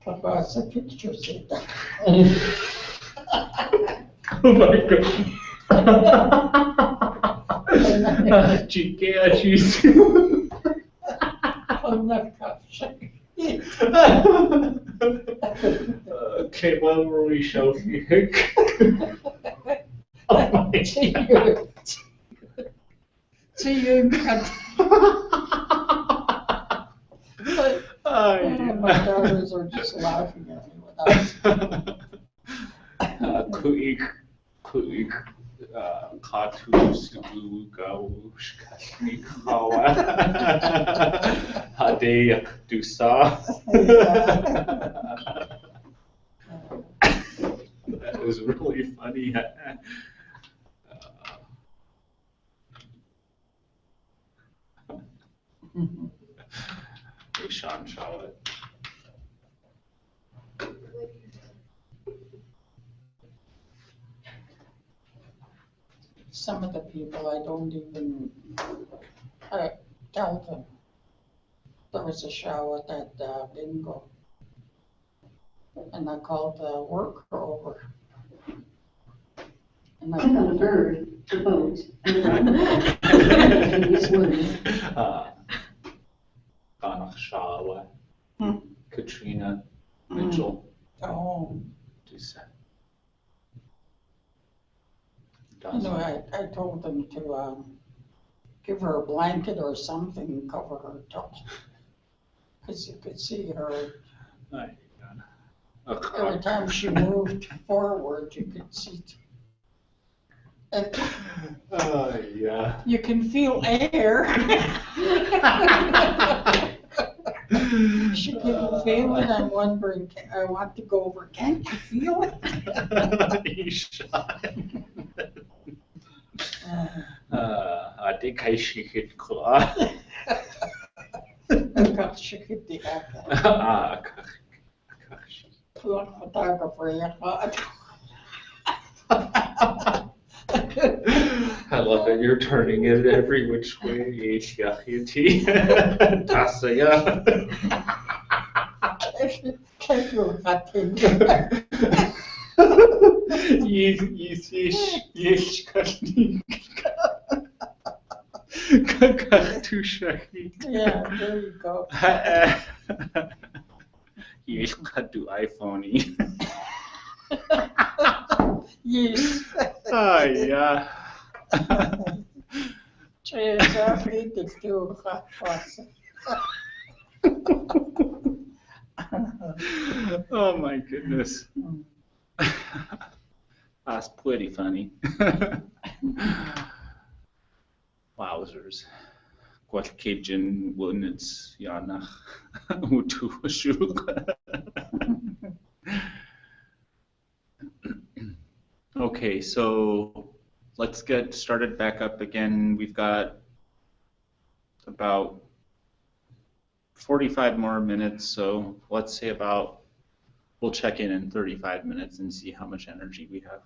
Papa, the picture said that. Oh my god. Chiquea, she's. I'm not touching. Okay, well, were we showing? Oh my god. See you. My daughters are just laughing at me without. Kuik, Katus, Gaush, Kashnik, Hawa, Hadeyak, Dusa. That was really funny. Sean Shawit. Some of the people I don't even tell them. There was a show at that bingo. And I called the worker over. And I'm not a bird, a boat. Banach Shawa, Katrina Mitchell. Oh. Anyway, I told them to give her a blanket or something and cover her top. Because you could see her. Every time she moved forward, you could see. And yeah. you can feel air. She couldn't feel it. I'm wondering, I want to go over. Can't you feel it? You shot. I think I should get caught. She could be photographer. I love that you're turning it every which way. Tasaya. Yeah, there you go. Yes, do iPhone. Yes. Oh, yeah. Oh my goodness. That's pretty funny. Wowzers. What Cajun Wunitz Yanach Utu. Okay, so let's get started back up again. We've got about 45 more minutes, so let's say we'll check in 35 minutes and see how much energy we have.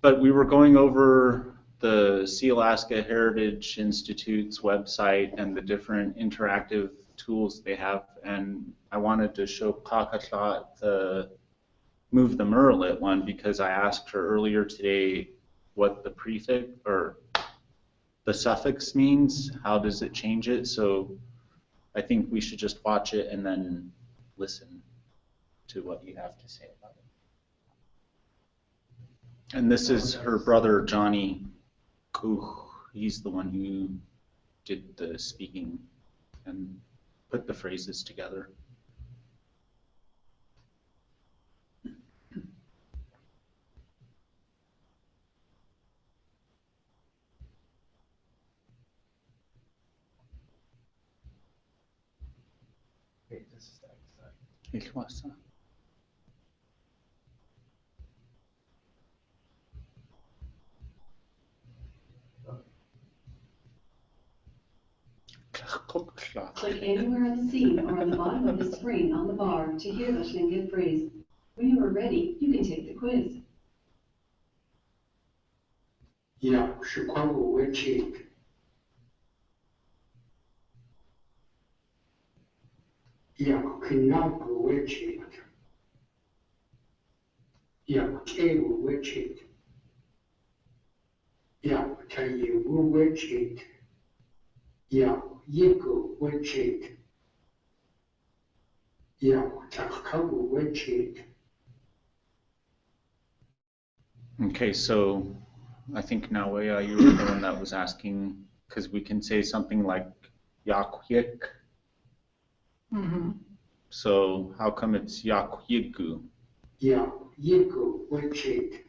But we were going over the Sea Alaska Heritage Institute's website and the different interactive tools they have, and I wanted to show Kakashat the Move the Merlet one because I asked her earlier today what the prefix or the suffix means. How does it change it? So I think we should just watch it and then listen to what you have to say about it. And this is her brother Johnny Kuch. He's the one who did the speaking and put the phrases together. Ich weiß. Click anywhere on the scene or on the bottom of the screen on the bar to hear the Tlingit phrase. When you are ready, you can take the quiz. Yeah, Chicago Witchy. Yeah, Kinago Witchy. Yeah, Kago Witchy. Yeah, Tayu Witchy. Yeah, Yigo Witchy. Yeah, Chicago Witchy. Okay, so I think Nawea, you were the one that was asking, because we can say something like Yakyik. Mm-hmm. So how come it's Yakyigu? Yeah, Yigo Witchy.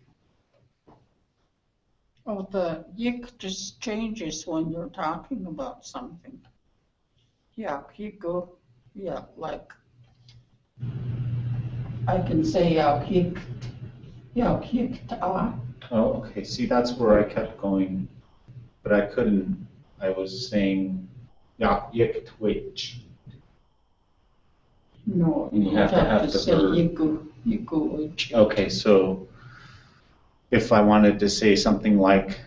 Oh, the yik just changes when you're talking about something. Yeah, you go. Yeah, like I can say yik. Oh, okay. See, that's where I kept going, but I couldn't. I was saying Yakyik Twitch. No, And you have to have the say verb. yiku. Okay, so if I wanted to say something like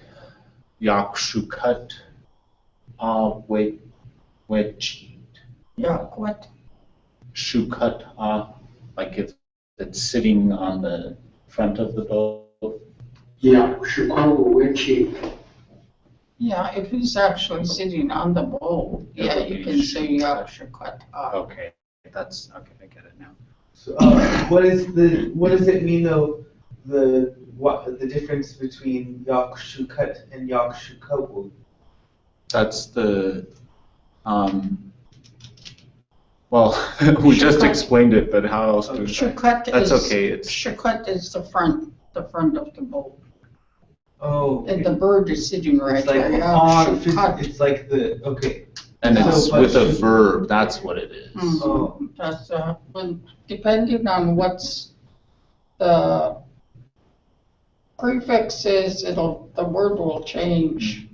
Yakshukut Witch. Yak what? Shukut like if it's sitting on the front of the boat. Yeah, Chicago Witchy. Yeah, if he's actually sitting on the bowl, yeah, you can say yakshukat. Okay, that's okay. I get it now. So, what does it mean though? The difference between Yakshukat and Yakshukawu? That's the well, we just explained it, but how else do Shukut that's is okay. It's shukut is the front of the bowl. Oh, okay. And the bird is sitting right It's like there. on. Shukut. It's like the okay. and it's So, with a but- verb. That's what it is. Oh, That's when depending on what's the prefix is, the word will change.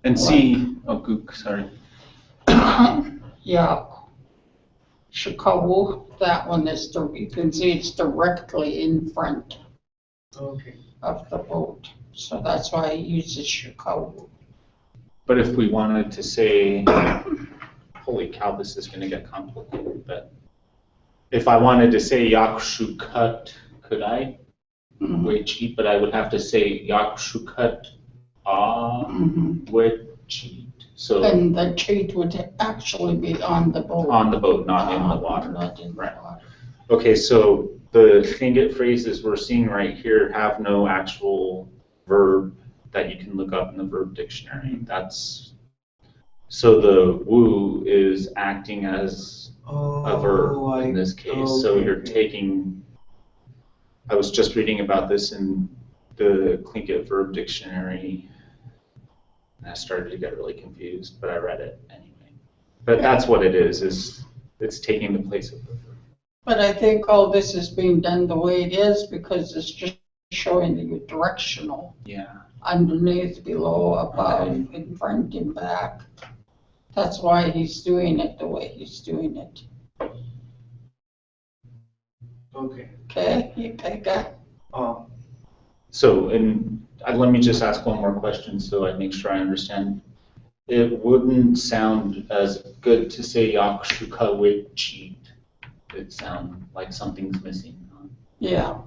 And see, oh, gook, sorry. Yeah. Shikawu, that one is you can see it's directly in front okay. of the boat. So that's why I use the Shikawu. But if we wanted to say, holy cow, this is going to get complicated. But if I wanted to say Yakshukut, could I? Wait, cheat, but I would have to say Yakshukut with cheat. So And the cheat would actually be on the boat. on the boat, not in the water. Not in Right. the water. Okay, so the Tlingit phrases we're seeing right here have no actual verb that you can look up in the verb dictionary. So the woo is acting as a verb in this case. So you're taking, I was just reading about this in the Tlingit verb dictionary, and I started to get really confused, but I read it anyway. But that's what it is it's taking the place of the verb. But I think all this is being done the way it is because it's just showing you directional. Yeah. Underneath, below, above, in front, and back. That's why he's doing it the way he's doing it. Okay. Okay, you take that. So, and let me just ask one more question so I make sure I understand. It wouldn't sound as good to say Yakshuka with cheat. It'd sound like something's missing. Yeah,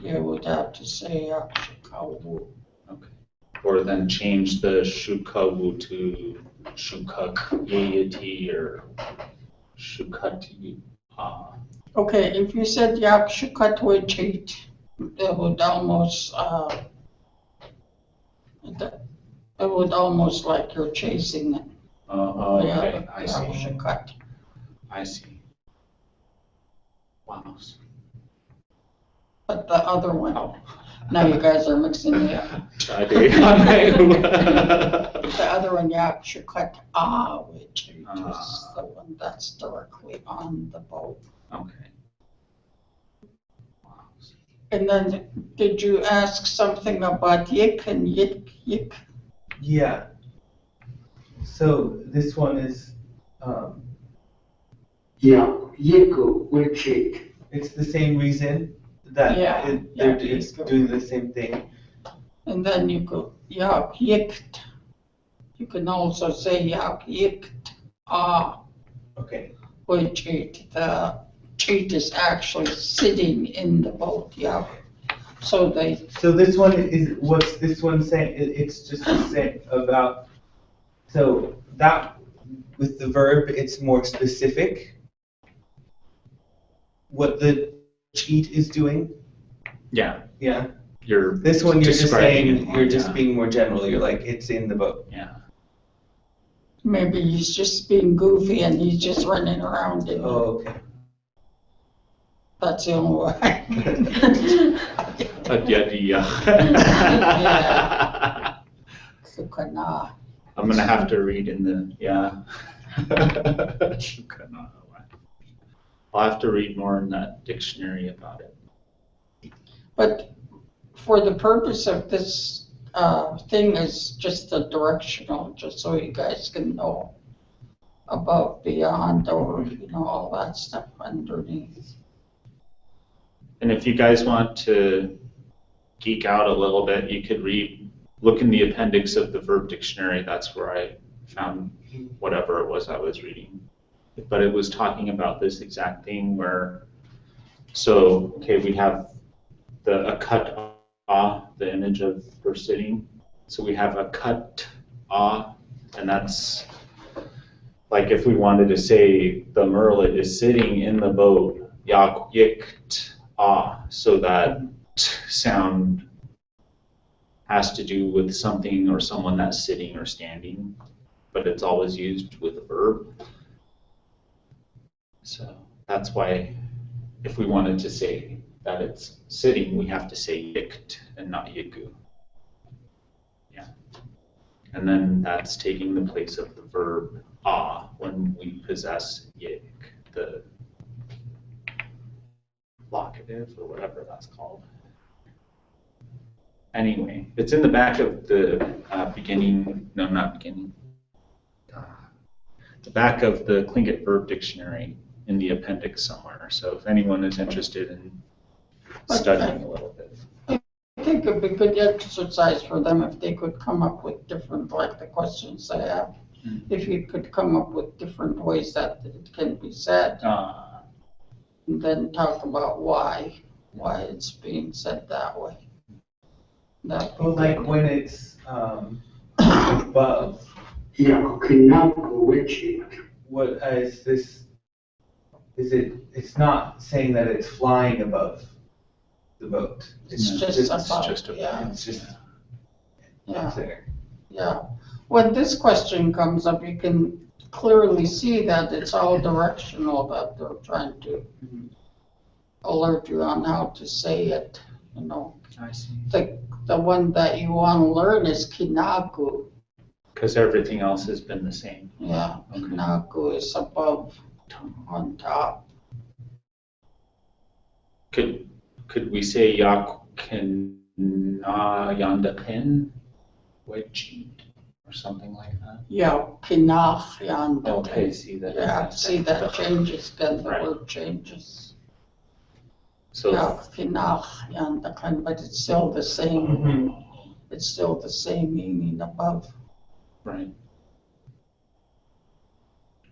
you would have to say Shikawu. Okay. Or then change the Shukawu to Shukak or Shukati. Okay, if you said Yakshukat with cheat, it would almost like you're chasing it. Okay, I see. Yakshukat. I see. Wow. But the other one, now you guys are mixing it up. I do. The other one, Yakshukat which is the one that's directly on the boat. Okay. And then, did you ask something about yik and yik? Yeah. So this one is Yeah, Yeko, Wechit. It's the same reason that Yeah, they're yeah, it's Yeko. doing the same thing. And then you go yak yikt. You can also say yak yikt Okay. Wechit. The cheat is actually sitting in the boat, yak. So they, So this one is, what's this one saying? It's just the same about, so that, with the verb, it's more specific. What the cheat is doing. Yeah. Yeah. You're This one, you're just describing saying, it, you're just yeah. being more general. You're like, it's in the boat. Yeah. maybe he's just being goofy and he's just running around in it. Oh, okay. That's the only way. Yeah. Sukana. I'm gonna have to read in the, yeah. I'll have to read more in that dictionary about it. But for the purpose of this thing is just a directional, just so you guys can know about beyond or, all that stuff underneath. And if you guys want to geek out a little bit, you could look in the appendix of the verb dictionary. That's where I found whatever it was I was reading. But it was talking about this exact thing where, so, okay, we have a cut the image of her sitting. So we have a cut and that's like if we wanted to say the merlet is sitting in the boat, yak yikt so that sound has to do with something or someone that's sitting or standing, but it's always used with a verb. So that's why if we wanted to say that it's sitting, we have to say yikt and not yiku. Yeah. And then that's taking the place of the verb when we possess yik, the locative or whatever that's called. Anyway, it's in the back of the the back of the Tlingit verb dictionary in the appendix somewhere. So if anyone is interested in studying a little bit. I think it'd be good exercise for them if they could come up with different, like the questions they have. If you could come up with different ways that it can be said, and then talk about why it's being said that way. Well, like when it's above. Yeah, Kinako, Wechit. What is this? It's not saying that it's flying above the boat. It's just above, yeah. It's just Yeah. there. Yeah. When this question comes up, you can clearly see that it's all directional, that they're trying to alert you on how to say it, I see. The one that you want to learn is kinaku. Because everything else has been the same. Yeah, Okay. kinaku is above, on top. Could we say yakin na yandakin wejit or something like that? Yeah, kinach yanda. Okay, see that. Yeah, see that changes, then the Right. word changes. So Yeah, kinach yanda, but it's still the same. It's still the same meaning above. right.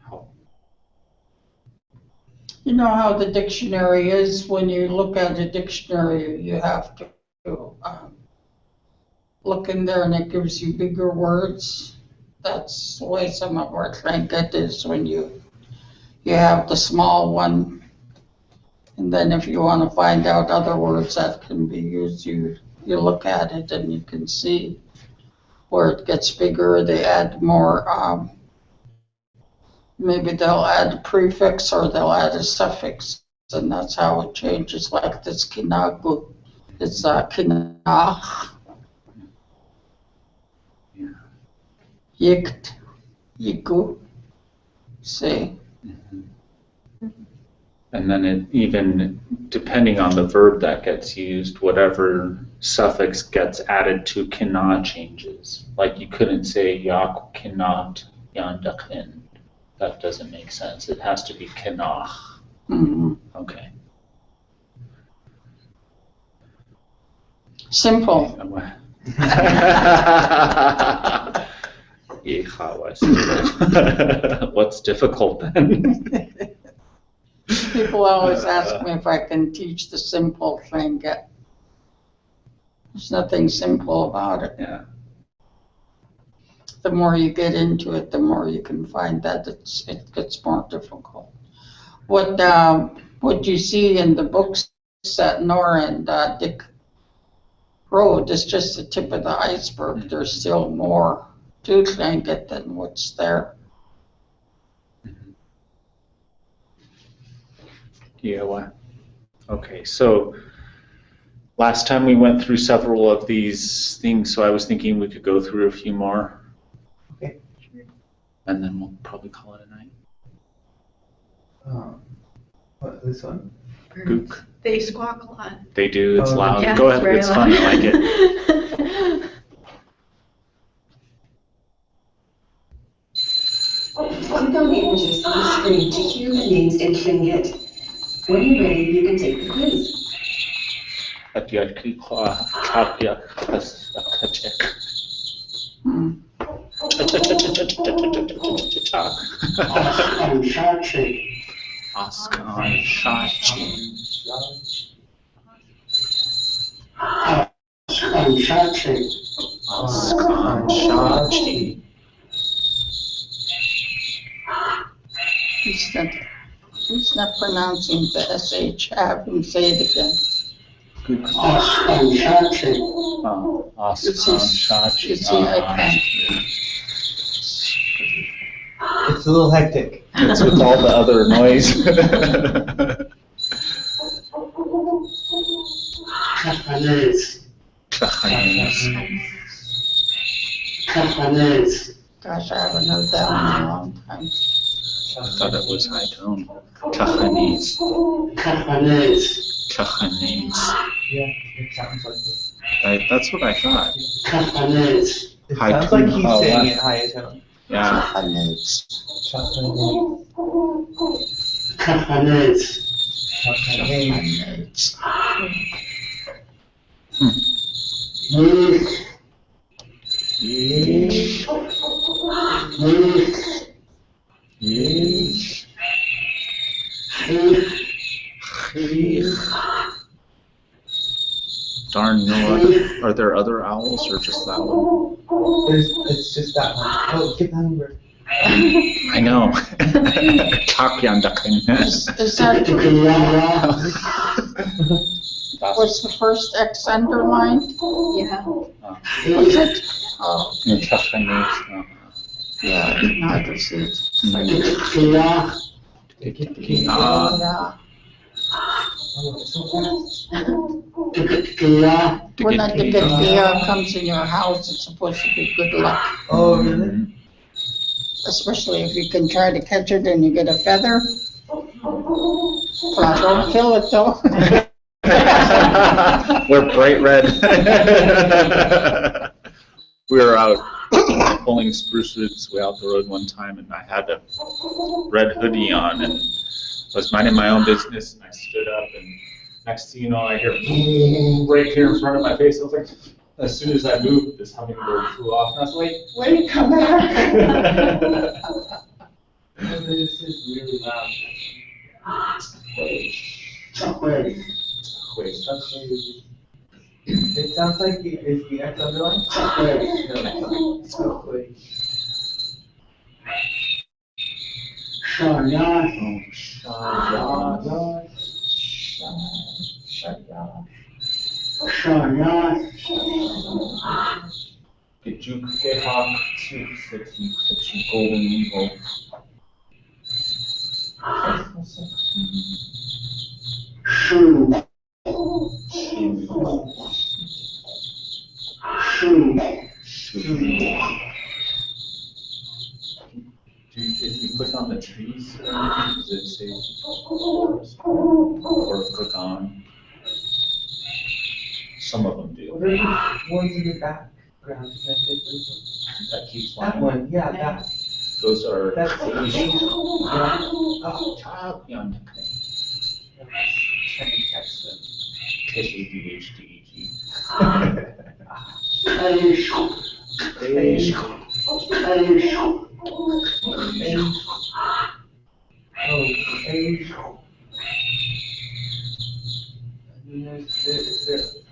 How? You know how the dictionary is, when you look at a dictionary, you have to look in there and it gives you bigger words. That's the way some of our Tlingit is when you have the small one. And then if you want to find out other words that can be used, you look at it and you can see where it gets bigger. They add more, maybe they'll add a prefix or they'll add a suffix, and that's how it changes. Like this kinagu, it's kinach, yikt, yiku, see. And then it even, depending on the verb that gets used, whatever suffix gets added to kina changes. Like you couldn't say yak kinat yandakin. That doesn't make sense. It has to be kenach. Mhm. Okay. Simple. What's difficult then? People always ask me if I can teach the simple thing. There's nothing simple about it. Yeah. The more you get into it, the more you can find that it gets more difficult. What you see in the books that Nora and Dick wrote is just the tip of the iceberg. There's still more to Tlingit than what's there. Yeah, what? Okay, so last time we went through several of these things, so I was thinking we could go through a few more. Okay. And then we'll probably call it a night. What, this one? Gook. They squawk a lot. They do, it's Oh, loud. Yeah, Go it's ahead, very it's fun, I like it. Click on the images on the screen to hear the names in Tlingit. When you're ready, you can take the quiz. Askan Shachi. Askan Shachi. He's not pronouncing the SH. Have him say it again. Askan Shachi. You see, I can't. It's a little hectic. It's with all the other noise. Gosh, I haven't heard that one in a long time. I thought it was high tone. Kahanes. Kahanes. Yeah, it sounds like it. That's what I thought. It High sounds like tone. he's Oh, saying wow. it high tone. Yeah. Darn, no. Are there other owls or just that one? It's just that one. Oh, get that over. I know. Is that was the first X underlined? Yeah. Was it? Oh, yeah, I didn't have to see it. Yeah. When a ticket comes in your house, it's supposed to be good luck. Oh, really? Especially if you can try to catch it and you get a feather. Don't kill it though. We're bright red. We were out pulling spruce roots way out the road one time, and I had a red hoodie on and was minding my own business, and I stood up, and next thing you know, I hear boom right here in front of my face. I was like, as soon as I moved, this hummingbird flew off, and I was like, wait, come back. This is really loud. It sounds like is the X underline? No, it's not wait. Golden eagle. If you click on the trees, does it say forest? Or click on? Some of them do. What are the ones in the background? That keeps That flying. one, yeah, that. Those are. That's Training text them. SADHDEG.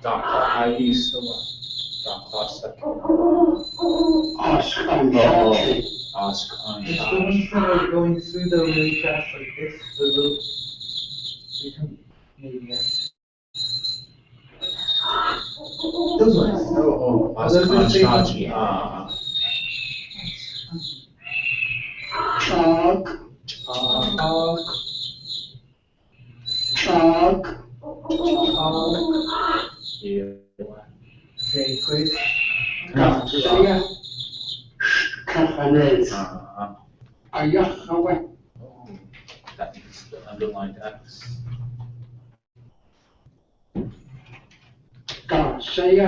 Dr. Ivy Silla. Dr. Second. Ask Anshachi. Ask on It's the ones that are going through the really fast like this, the little, maybe, yeah. Those ones. Ask on Shachi. Chalk. Chalk. Okay, quick. Garcia. Kahanes. Ayahawe. Oh, that means the underlined X. Garcia.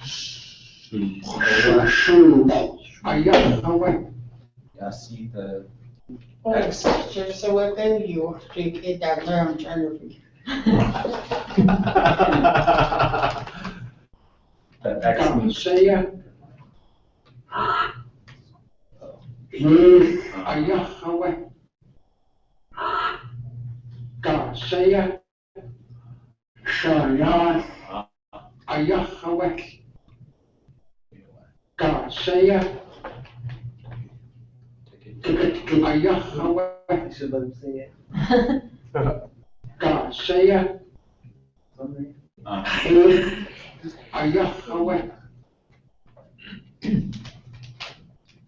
Shoe. Shu. Ayahawe. Yeah, see the X. So within you, you get that there, I'm trying to figure. the X means. Garcia. Ayahawe. Garcia. Shaya. Ayahawe. Garcia. Ayahawe. I should let him say it. Garcia. Ayahawe.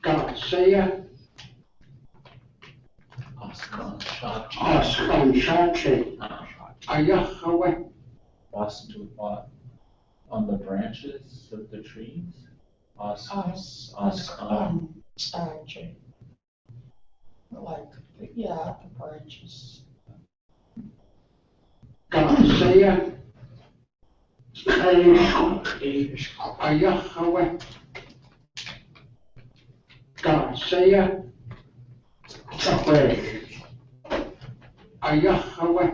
Garcia. Oskan Shachi. Ayahawe. On the branches of the trees. Actually. Like, yeah, the branches. Garcia. Ayahawe. Garcia. Ayahawe.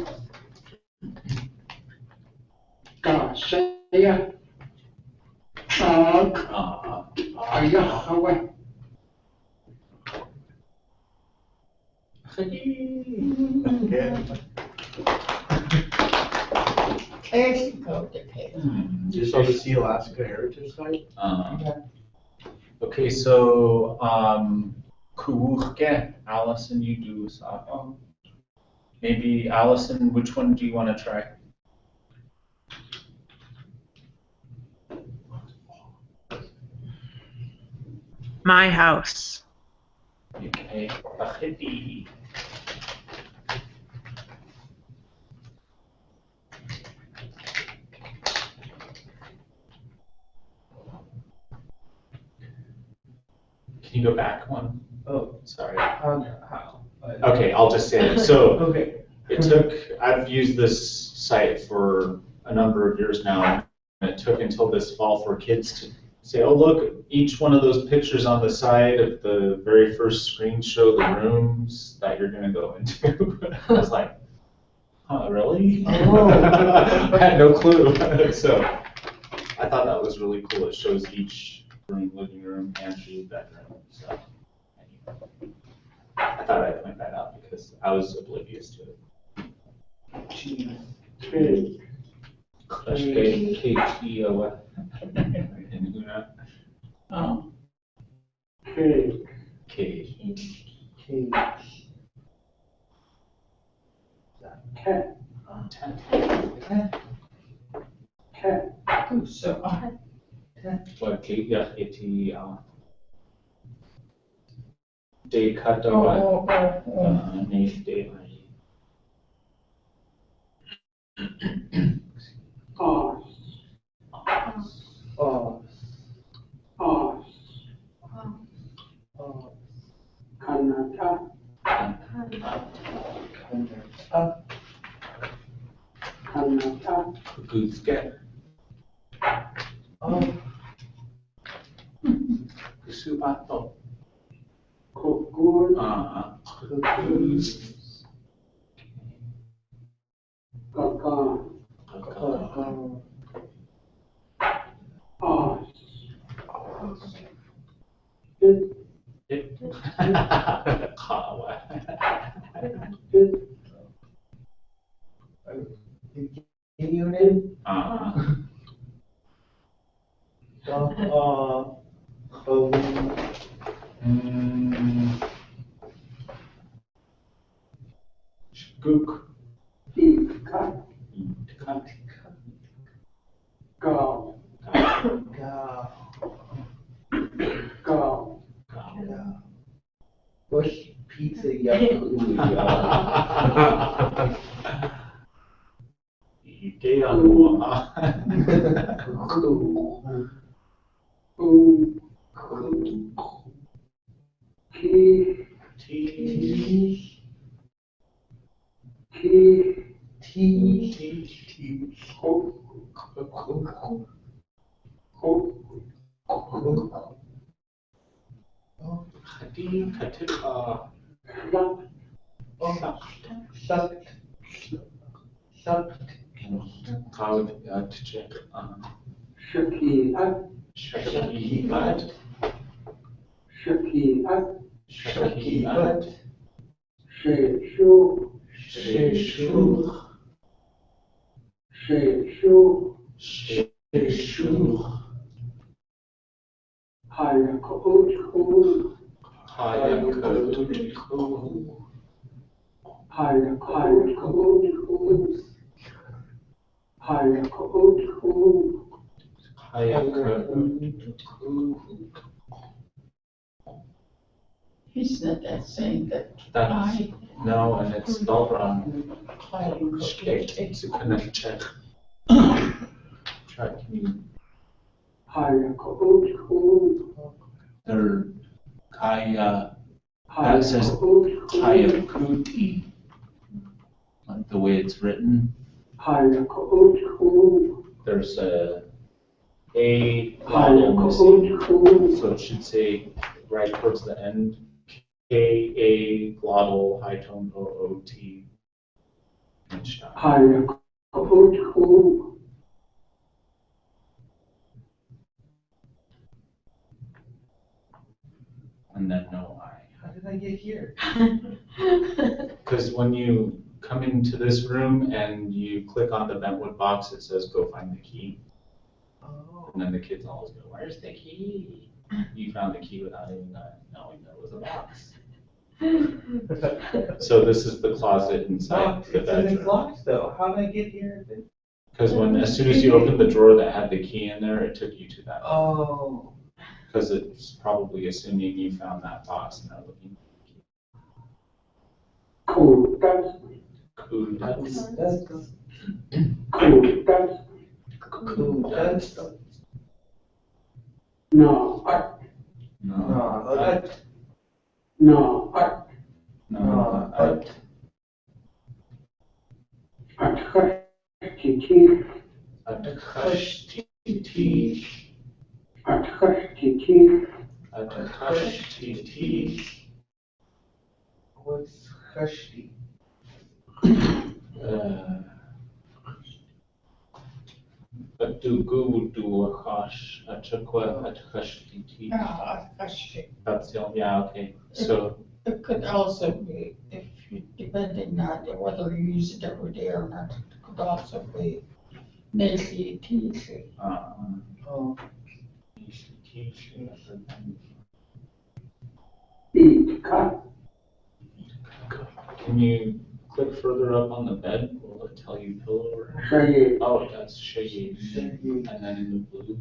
Garcia. Chalk. Ayahawe. You saw the Sea Alaska Heritage Site? Okay, so Kuuhke, Allison, you do Saho. Maybe Allison, which one do you want to try? My house. Okay, Bahidi. Can you go back one? Oh, sorry. How? Okay, I'll just say it. So Okay. I've used this site for a number of years now, and it took until this fall for kids to say, oh, look, each one of those pictures on the side of the very first screen show the rooms that you're going to go into. I was like, huh, really? Oh. I had no clue. So I thought that was really cool. It shows each room, living room, pantry, bedroom. So I thought I'd point that out because I was oblivious to it. K-E-O-F. And Una. Oh. K. K. Cat. Cat. So, What K-E-T-E. Day cut away. Nice day. Kanata. Kanata. Kukuske. Kusubato. Kukus. Kukus. Kakan. Os. Kawa. Unit. Gook. Kat. Go. Go. Bush pizza yakuya. He's not that saying that. No, and it's spelled wrong. That says Kayakuti, like the way it's written. There's a glottal missing, so it should say right towards the end, K-A glottal high tone O-O-T. And then no I. How did I get here? Because when you come into this room and you click on the Bentwood box, it says go find the key. Oh. And then the kids always go, where's the key? You found the key without even knowing there was a box. So this is the closet inside the It says it's bedroom. locked though. How did I get here? Because as soon as you opened the drawer that had the key in there, it took you to that. Oh. Because it's probably assuming you found that box and they're looking for the key. No. What's Hushti? That's the only, yeah, okay. So It could also be, if you, depending on whether you use it every day or not, it could also be Nancy Teasy. Oh. Can you click further up on the bed? Will it tell you pillow or? Oh, that's shade. And then in the blue.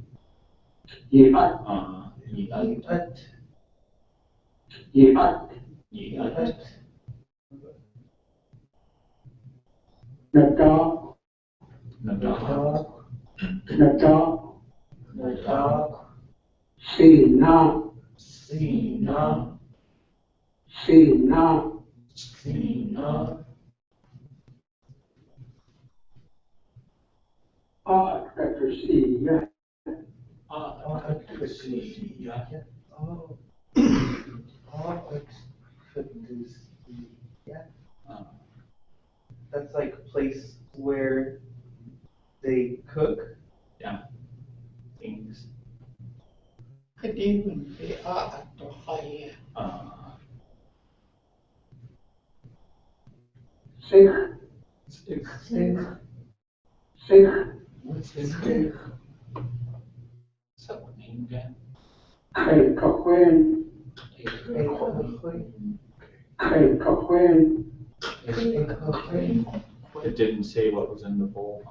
Yeah. Uh, That's like a place where they cook. yeah. Things. Could even be high. Zich, What's his name? So name again? Kay Cochran, It didn't say what was in the bowl.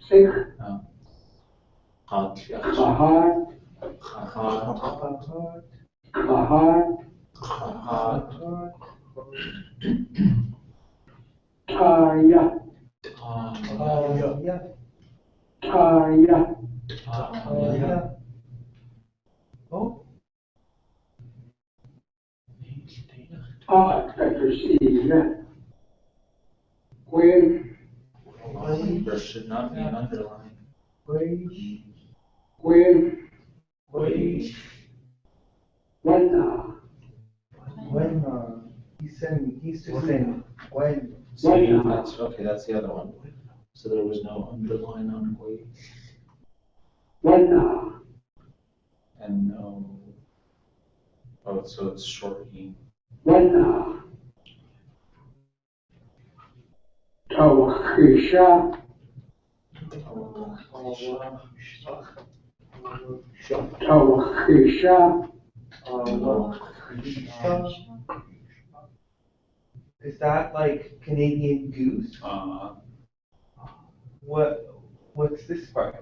Zich, Hot. Kahat, Kaya, Oh, Gwen, There should not be an underline. Gwen, wait. Wana, When he's just saying when. See, that's okay. That's the other one. So there was no underline on wait Wana, and no. Oh, so it's short e. Wana, Tawakisha, Tawakisha, Is that like Canadian goose? What's this part?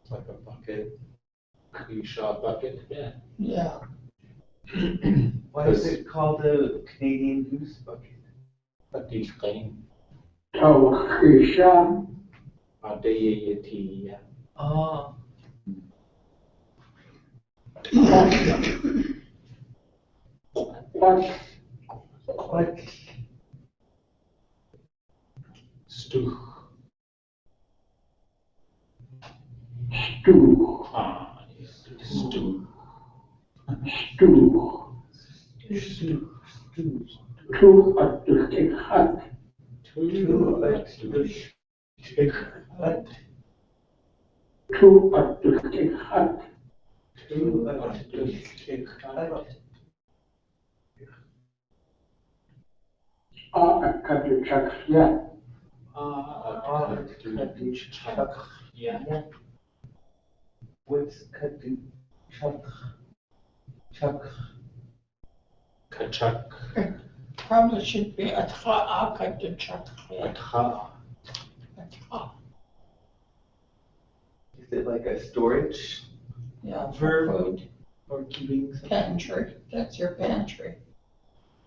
It's like a bucket. You shot bucket. Yeah. Yeah. Why is it called a Canadian goose bucket? But these things Tawakisha, are deity. Oh. What? Stew. Stew, Stew. Stew, Two at the stick hut, Two at the stick hut. Two at the stick hut, Two at the stick hut. At the chucks, yeah, Yeah. What's kadu chuck? Chuck. Kachuk. Probably should be atcha. Atha. Is it like a storage Yeah, for verb food. or keeping something? Pantry, that's your pantry.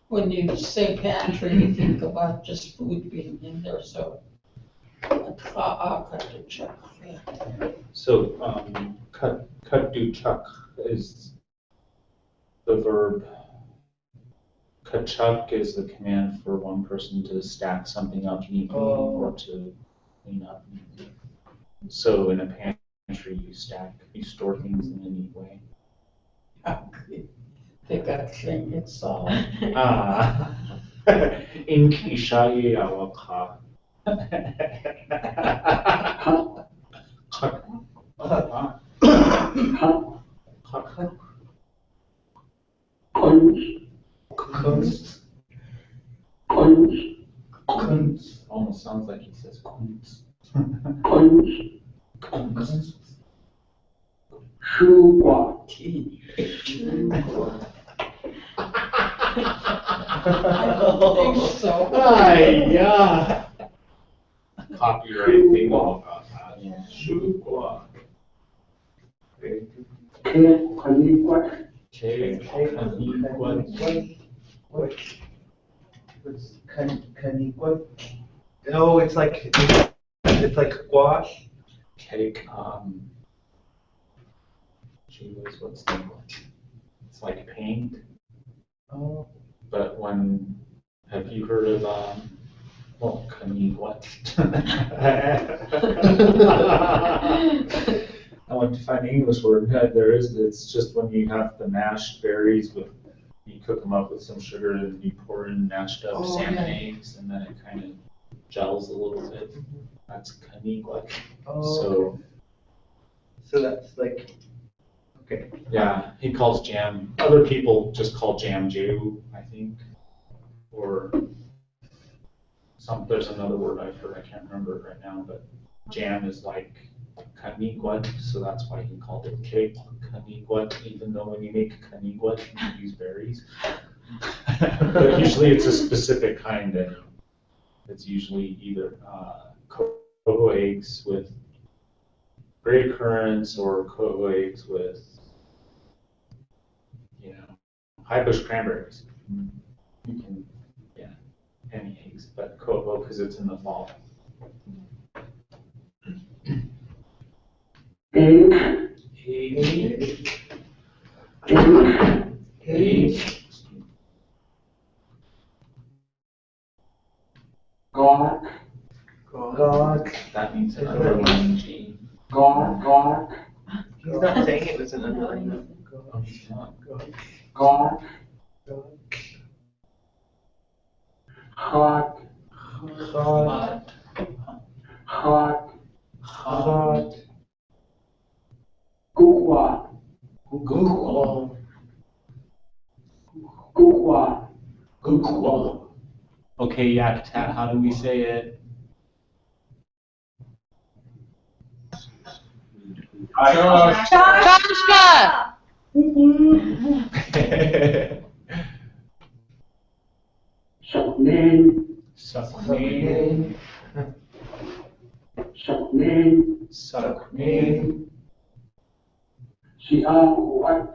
When you say pantry, you think about just food being in there, so. Atcha. So, katuchuk is the verb. Kachuk is the command for one person to stack something up neatly or to clean up neatly. So in a pantry, you store things in a neat way. They got Tlingit song. In Kishaye Awaka. Kunst, Almost sounds like he says kunz. Kunst, Shugwa, I don't think so. Yeah. Copyright thing all about that. Yeah. Shugwa. Kanikwat, What's kanikwat? Oh, it's like gouache. Cake, gee whiz, what's the name? It's like paint, Oh. but have you heard of, well, what? I want to find the English word, it's just when you have the mashed berries with You cook them up with some sugar and you pour in mashed up salmon eggs, and then it kind of gels a little bit. That's kanigwat. So that's like, okay. Yeah, he calls jam. Other people just call jam jew, I think, or there's another word I've heard. I can't remember it right now, but jam is like kanigwat, so that's why he called it cake kanigwat, even though when you make kanigwat, you use berries. But usually it's a specific kind, and it's usually either cocoa eggs with gray currants or cocoa eggs with, high bush cranberries. You can, any eggs, but cocoa because it's in the fall. God. That means an underlying G. God. He's not saying it was an underlying. Oh, he's not. God. Hot. Gukwa. Okay, Yakutat, how do we say it? Chashka! Saknen. Siakuat.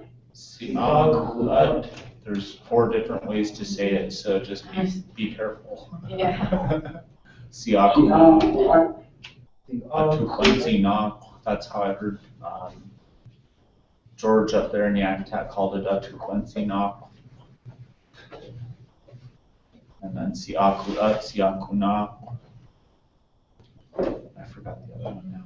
There's 4 different ways to say it, so just be careful. Yeah. Siakuat. That's how I heard George up there in Yakutat called it Atuquencinop. And then Siakuat, Siakuna. I forgot the other one now.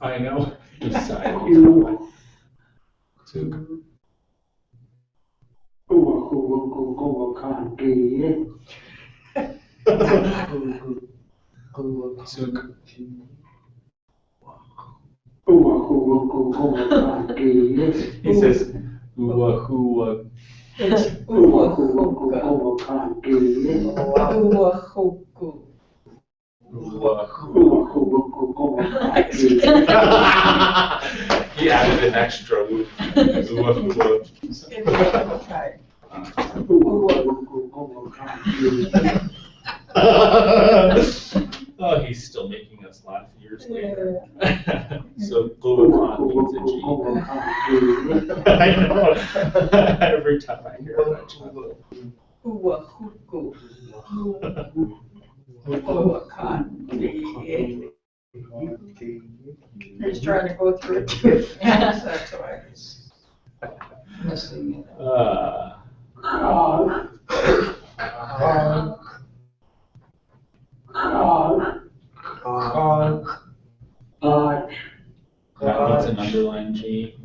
I know. He says, "Uwa huwa." It's uwa huka. Uwa huku. He added an extra woo. Uwa huwa. Oh, he's still making us laugh years later. So Gluacon means a G. I know. Every time I hear that chuckle. Uwahuku. Gluacon. He's trying to go through it too fast, that's why he's missing it. That means an underlying G.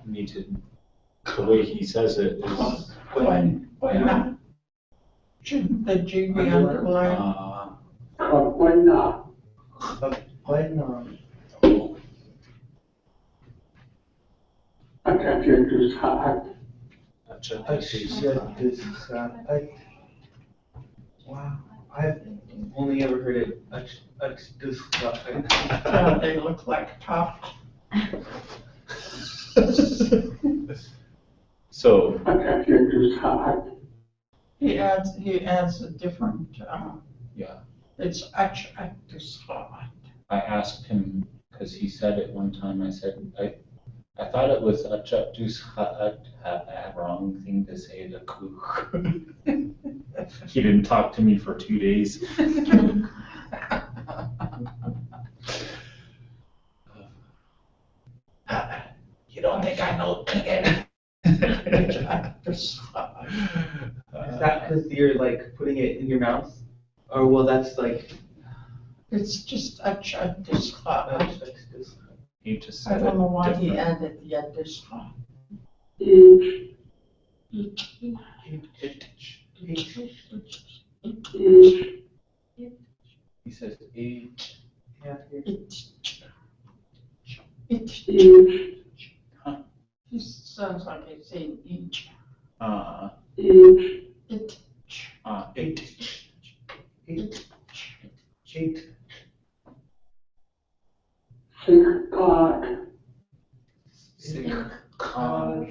Need to, the way he says it is. When shouldn't the G be underlined? Wow. I've only ever heard it. Yeah, they look like tops. So, He adds a different, yeah, it's this. I asked him, because he said it one time, I said, I thought it was a wrong thing to say the cook. He didn't talk to me for 2 days. You don't think I know Tlingit? Is that because you're like putting it in your mouth? Or well, that's like. It's just this. He just I said don't know why it he different. added this. He says H. Yeah. Huh. It sounds like it's saying each. Eight. It. God. Sick God.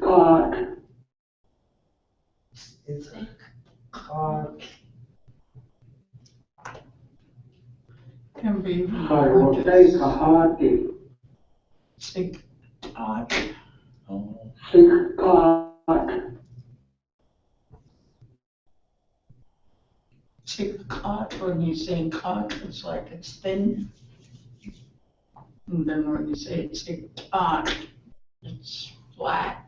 God. It's God. Can be even I will take a hearty. Sick God. Oh. Sick God. Sick God, when you say God, it's like it's thin. And then when you say it's sick God, it's flat.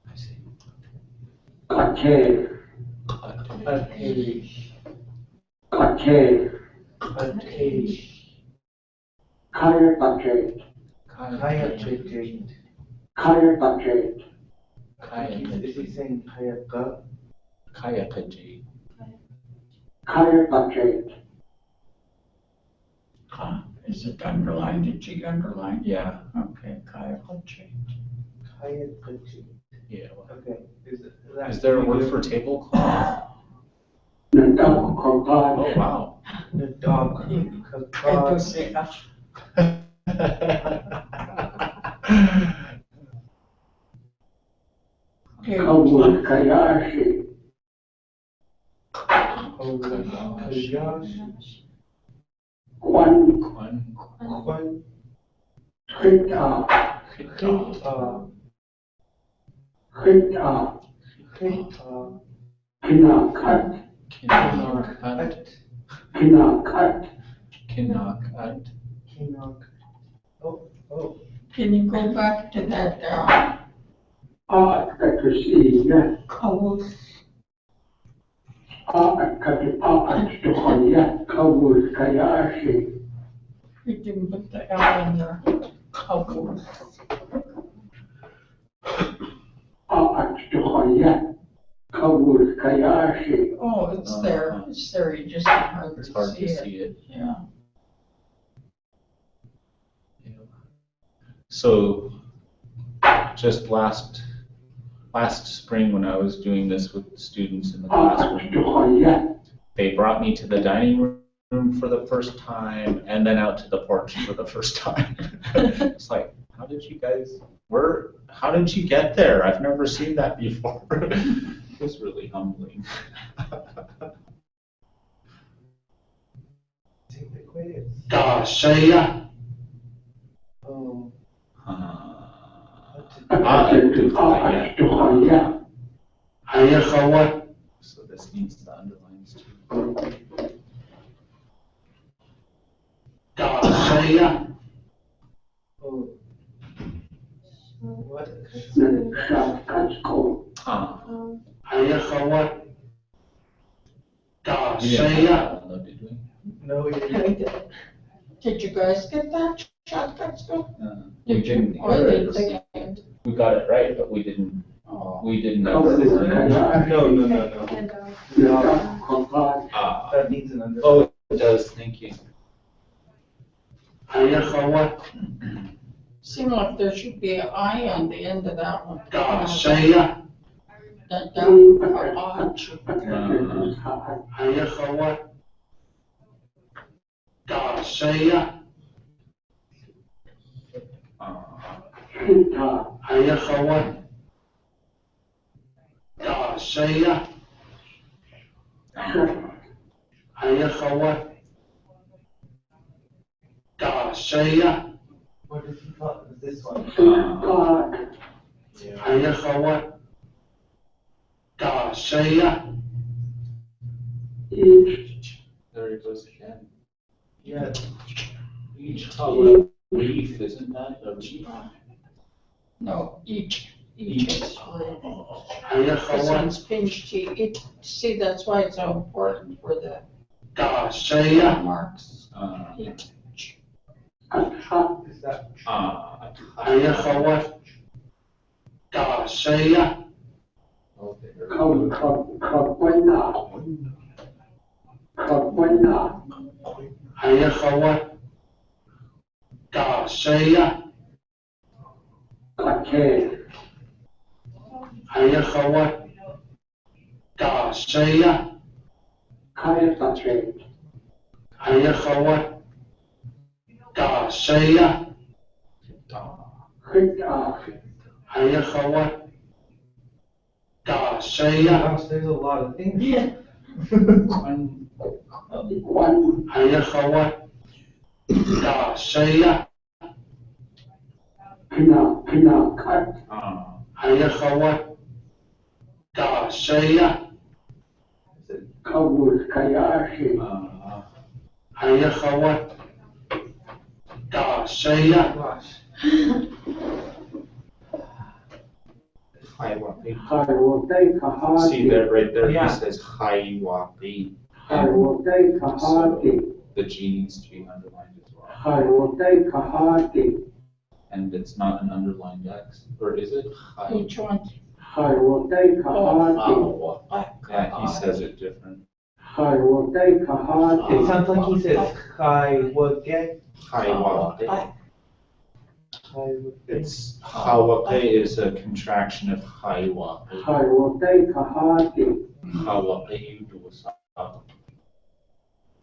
I see. Kache. Kache. Kaya kache. Kaya Jade. Kaya kache. Is he saying Kaya Ka? Kaya Kaji. Kaya kache. Is it underlined? Did you underline? Yeah. Okay, Kaya Kochi. Kaya Kachi. Yeah. Okay. Is there a word for tablecloth? The dog called God. Oh, wow. The dog. Kawul Kayashi. Kwan. Khita. Kinakat. Oh. Can you go back to that, Kawul? Kawul Kayashi. You didn't put the L in there. Kawul. Kawul Kayashi. Oh, it's there. It's there. You just hard It's to hard see to it. see it. Yeah. So, just last spring when I was doing this with students in the classroom, they brought me to the dining room for the first time and then out to the porch for the first time. It's like, how did you get there? I've never seen that before. It was really humbling. Take the quiz. Saya. Oh. So this needs the underlines too. Saya. Oh. What? Did we? No, we didn't. Did you guys get that? Shotgun school? We didn't. Oh, I didn't think it. We got it right, but we didn't. Oh. We didn't. No. That needs an under. Oh, it does. Thank you. Seemed like there should be an I on the end of that one. Saya. Ayahawa. Dasaya. Hita. Ayahawa. Dasaya. Ayahawa. Dasaya. What does he call it? This one? God. Ayahawa. Dasaya. Each. There it goes again. Yeah. Each color leaf, isn't that a leaf? No, each. Each. This one's pinched. See, that's why it's so important for the Dasaya. marks. Each. Is that? Ayahawa. Dasaya. Kabwana. Ayahawa. Dasaya. Kate. Ayahawa. Dasaya. Kayakate. Ayahawa. Dasaya. Hita. Ayahawa. Dasaya. Gosh, there's a lot of things. One. Ayahawa. Dasaya. Pina cut. Ayahawa. Dasaya. Kawul kayashi. Ayahawa. Dasaya. Gosh. See that right there, Yeah. he says Haiwaki. Kahati. The G needs to be underlined as well. Kahati. And it's not an underlined X, or is it? Which one? Kahati. Yeah, he says it different. It sounds like he says Kaiwake. Haiwaki. It's Hawake is a contraction of Haiwaki. Hawake Uduasa.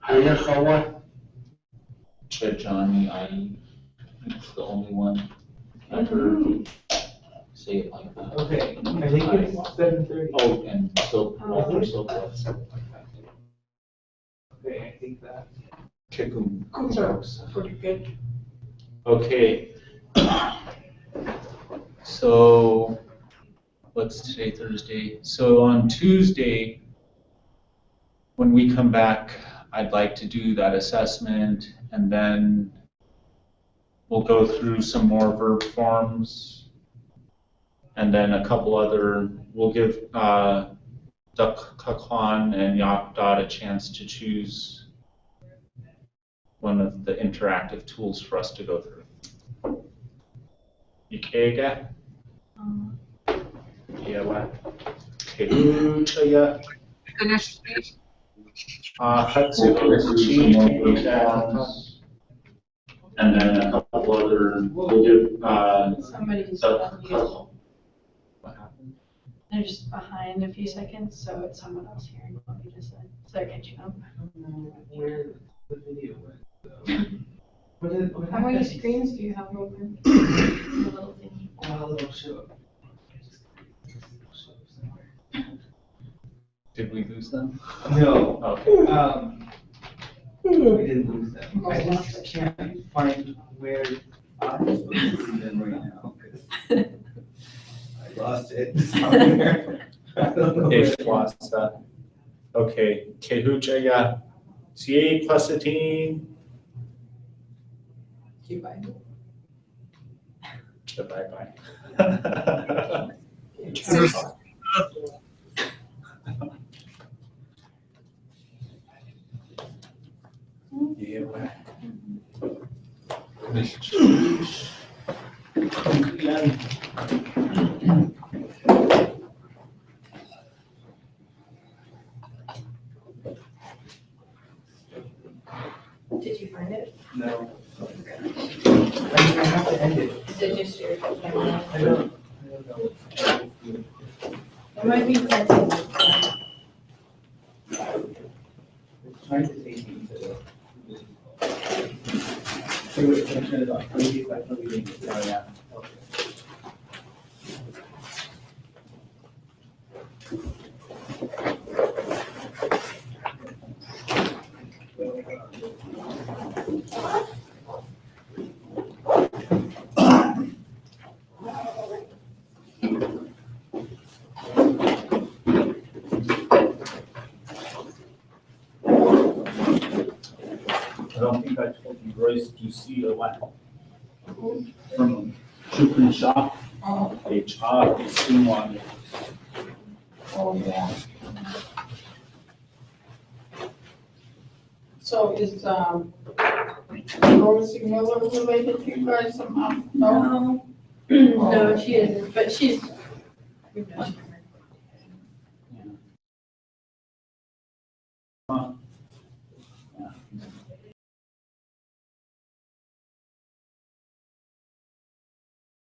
Ayahawa. Chejani Ai. It's the only one I've heard say it like that. Okay, I think it's 7:30. Oh, and so Walter Silva said it like that. Okay, I think that. Kikum. Those are pretty good. Okay. So, what's today, Thursday? So on Tuesday, when we come back, I'd like to do that assessment, and then we'll go through some more verb forms, and then a couple other, we'll give Duck Kakwan and Yak Dot a chance to choose one of the interactive tools for us to go through. Ikega? Yeah, Kehutaya. And then a couple other, we'll give, Somebody's what happened? They're just behind a few seconds, so it's someone else hearing what we just said. So they're catching up. I don't know where the video went, though. How many screens do you have open? The little thing. Well, it'll show up. Did we lose them? No. Okay. We didn't lose them. I just can't find where I'm supposed to see them right now, because I lost it somewhere. I don't know where it was. Okay. Kehutaya. CA plus a team. Bye-bye. Did you find it? No. Okay. I have to end it. Is it just your camera? I don't know. It might be something. Trying to take me to the. So which section is on? Maybe if I can read it. Oh, yeah. Okay. I don't think I told you, Royce, do you see a what? From Shukri Shah, a child is in one. Oh, yeah. So is, Rosie Miller related to you guys somehow? No? No, she isn't, but she's. Huh?